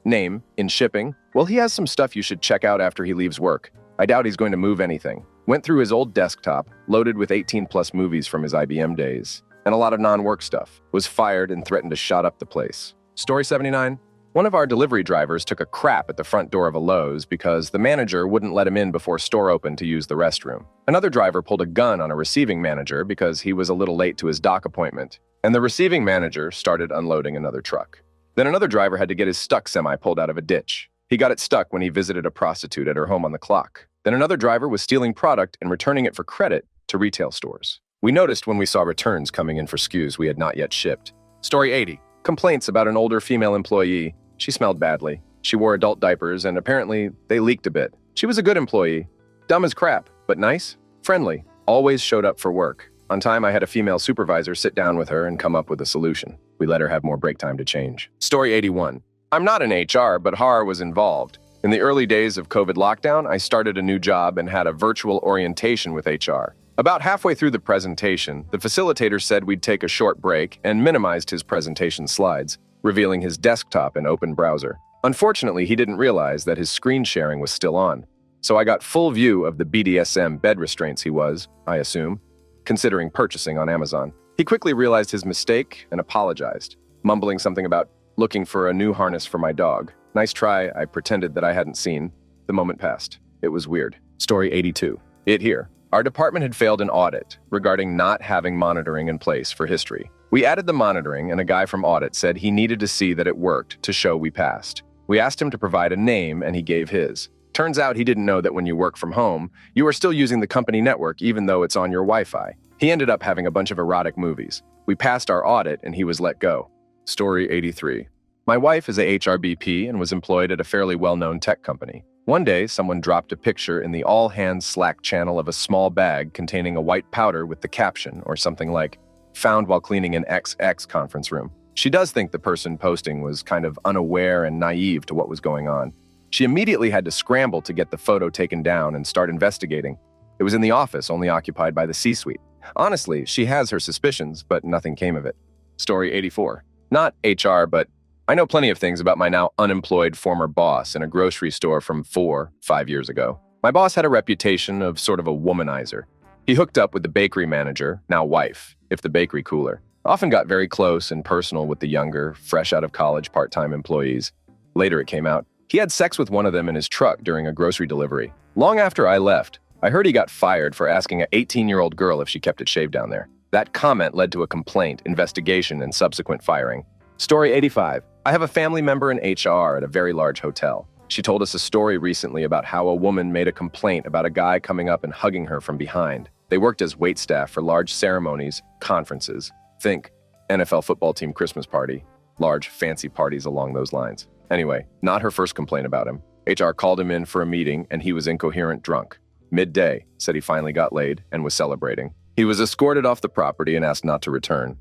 name, in shipping, well, he has some stuff you should check out after he leaves work. I doubt he's going to move anything. Went through his old desktop, loaded with 18-plus movies from his IBM days, and a lot of non-work stuff. Was fired and threatened to shut up the place. Story 79. One of our delivery drivers took a crap at the front door of a Lowe's because the manager wouldn't let him in before store opened to use the restroom. Another driver pulled a gun on a receiving manager because he was a little late to his dock appointment, and the receiving manager started unloading another truck. Then another driver had to get his stuck semi pulled out of a ditch. He got it stuck when he visited a prostitute at her home on the clock. Then another driver was stealing product and returning it for credit to retail stores. We noticed when we saw returns coming in for SKUs we had not yet shipped. Story 80. Complaints about an older female employee. She smelled badly. She wore adult diapers, and apparently they leaked a bit. She was a good employee. Dumb as crap, but nice, friendly, always showed up for work. On time, I had a female supervisor sit down with her and come up with a solution. We let her have more break time to change. Story 81. I'm not in HR, but Har was involved. In the early days of COVID lockdown, I started a new job and had a virtual orientation with HR. About halfway through the presentation, the facilitator said we'd take a short break and minimized his presentation slides, revealing his desktop and open browser. Unfortunately, he didn't realize that his screen sharing was still on. So I got full view of the BDSM bed restraints he was, I assume, considering purchasing on Amazon. He quickly realized his mistake and apologized, mumbling something about looking for a new harness for my dog. Nice try, I pretended that I hadn't seen. The moment passed. It was weird. Story 82. It here. Our department had failed an audit regarding not having monitoring in place for history. We added the monitoring, and a guy from audit said he needed to see that it worked to show we passed. We asked him to provide a name, and he gave his. Turns out he didn't know that when you work from home, you are still using the company network even though it's on your Wi-Fi. He ended up having a bunch of erotic movies. We passed our audit, and he was let go. Story 83. My wife is a HRBP and was employed at a fairly well-known tech company. One day, someone dropped a picture in the all-hands Slack channel of a small bag containing a white powder with the caption, or something like, "Found while cleaning an XX conference room." She does think the person posting was kind of unaware and naive to what was going on. She immediately had to scramble to get the photo taken down and start investigating. It was in the office, only occupied by the C-suite. Honestly, she has her suspicions, but nothing came of it. Story 84. Not HR, but I know plenty of things about my now unemployed former boss in a grocery store from 5 years ago. My boss had a reputation of sort of a womanizer. He hooked up with the bakery manager, now wife, if the bakery cooler. Often got very close and personal with the younger, fresh out of college part-time employees. Later it came out, he had sex with one of them in his truck during a grocery delivery. Long after I left, I heard he got fired for asking an 18-year-old girl if she kept it shaved down there. That comment led to a complaint, investigation, and subsequent firing. Story 85. I have a family member in HR at a very large hotel. She told us a story recently about how a woman made a complaint about a guy coming up and hugging her from behind. They worked as waitstaff for large ceremonies, conferences. Think NFL football team Christmas party, large fancy parties along those lines. Anyway, not her first complaint about him. HR called him in for a meeting and he was incoherent drunk. Midday, said he finally got laid and was celebrating. He was escorted off the property and asked not to return.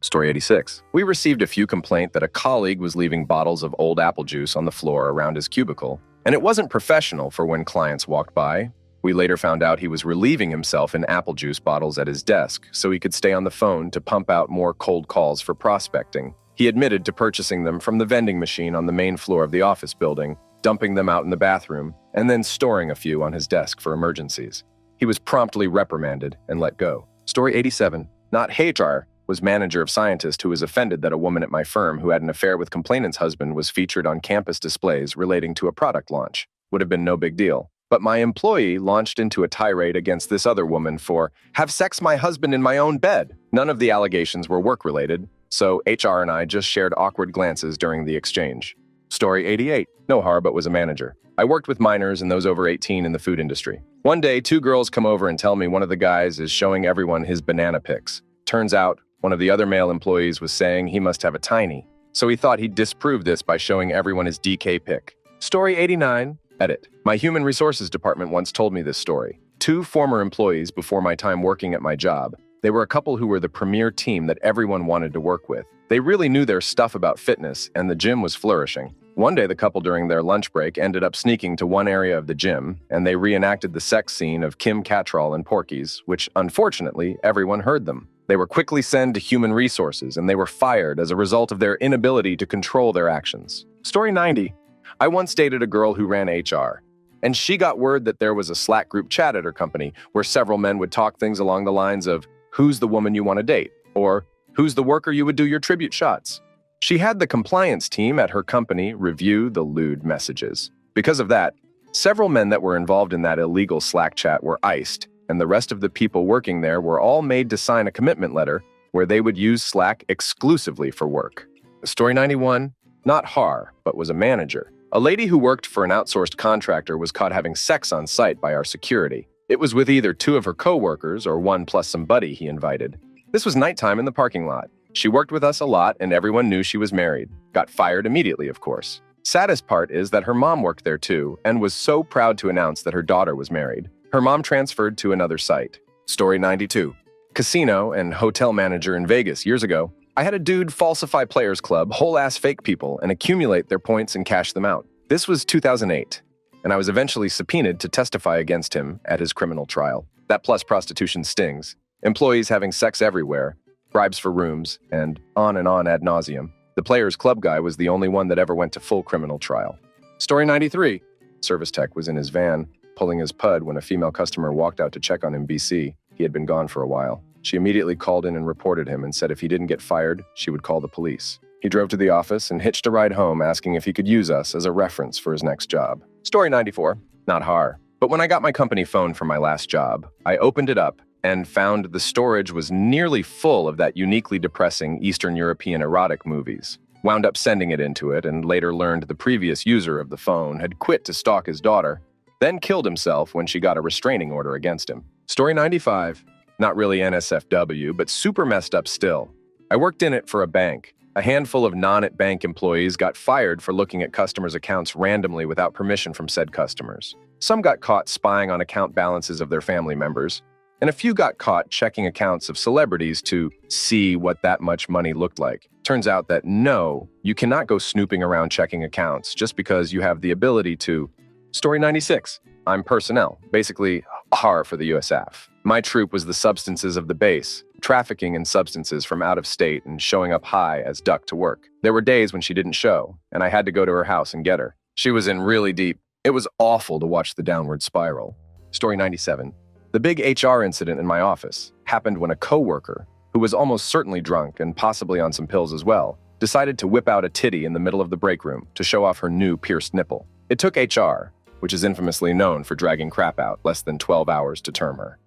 Story 86. We received a few complaints that a colleague was leaving bottles of old apple juice on the floor around his cubicle, and it wasn't professional for when clients walked by. We later found out he was relieving himself in apple juice bottles at his desk so he could stay on the phone to pump out more cold calls for prospecting. He admitted to purchasing them from the vending machine on the main floor of the office building, dumping them out in the bathroom, and then storing a few on his desk for emergencies. He was promptly reprimanded and let go. Story 87. Not HR was manager of scientist who was offended that a woman at my firm who had an affair with complainant's husband was featured on campus displays relating to a product launch. Would have been no big deal. But my employee launched into a tirade against this other woman for, "Have sex my husband in my own bed." None of the allegations were work-related, so HR and I just shared awkward glances during the exchange. Story 88. No Har, but was a manager. I worked with minors and those over 18 in the food industry. One day, 2 girls come over and tell me one of the guys is showing everyone his banana pics. Turns out, one of the other male employees was saying he must have a tiny, so he thought he'd disprove this by showing everyone his DK pic. Story 89. Edit. My human resources department once told me this story. 2 former employees before my time working at my job. They were a couple who were the premier team that everyone wanted to work with. They really knew their stuff about fitness, and the gym was flourishing. One day, the couple during their lunch break ended up sneaking to one area of the gym, and they reenacted the sex scene of Kim Cattrall and Porky's, which, unfortunately, everyone heard them. They were quickly sent to human resources, and they were fired as a result of their inability to control their actions. Story 90. I once dated a girl who ran HR. And she got word that there was a Slack group chat at her company where several men would talk things along the lines of, "Who's the woman you want to date?" or "Who's the worker you would do your tribute shots?" She had the compliance team at her company review the lewd messages. Because of that, several men that were involved in that illegal Slack chat were iced, and the rest of the people working there were all made to sign a commitment letter where they would use Slack exclusively for work. Story 91, not Har, but was a manager. A lady who worked for an outsourced contractor was caught having sex on site by our security. It was with either two of her co-workers or one plus some buddy he invited. This was nighttime in the parking lot. She worked with us a lot and everyone knew she was married. Got fired immediately, of course. Saddest part is that her mom worked there too and was so proud to announce that her daughter was married. Her mom transferred to another site. Story 92. Casino and hotel manager in Vegas years ago. I had a dude falsify Players Club, whole-ass fake people, and accumulate their points and cash them out. This was 2008, and I was eventually subpoenaed to testify against him at his criminal trial. That plus prostitution stings. Employees having sex everywhere, bribes for rooms, and on ad nauseum. The Players Club guy was the only one that ever went to full criminal trial. Story 93. Service tech was in his van, pulling his pud when a female customer walked out to check on him BC. He had been gone for a while. She immediately called in and reported him and said if he didn't get fired, she would call the police. He drove to the office and hitched a ride home asking if he could use us as a reference for his next job. Story 94. Not Har. But when I got my company phone for my last job, I opened it up and found the storage was nearly full of that uniquely depressing Eastern European erotic movies. Wound up sending it into it and later learned the previous user of the phone had quit to stalk his daughter, then killed himself when she got a restraining order against him. Story 95. Not really NSFW, but super messed up still. I worked in it for a bank. A handful of non-at-bank employees got fired for looking at customers' accounts randomly without permission from said customers. Some got caught spying on account balances of their family members, and a few got caught checking accounts of celebrities to see what that much money looked like. Turns out that no, you cannot go snooping around checking accounts just because you have the ability to. Story 96. I'm personnel, basically Har for the USAF. My troop was the substances of the base, trafficking in substances from out of state and showing up high as duck to work. There were days when she didn't show, and I had to go to her house and get her. She was in really deep. It was awful to watch the downward spiral. Story 97. The big HR incident in my office happened when a coworker, who was almost certainly drunk and possibly on some pills as well, decided to whip out a titty in the middle of the break room to show off her new pierced nipple. It took HR, which is infamously known for dragging crap out, less than 12 hours to term her.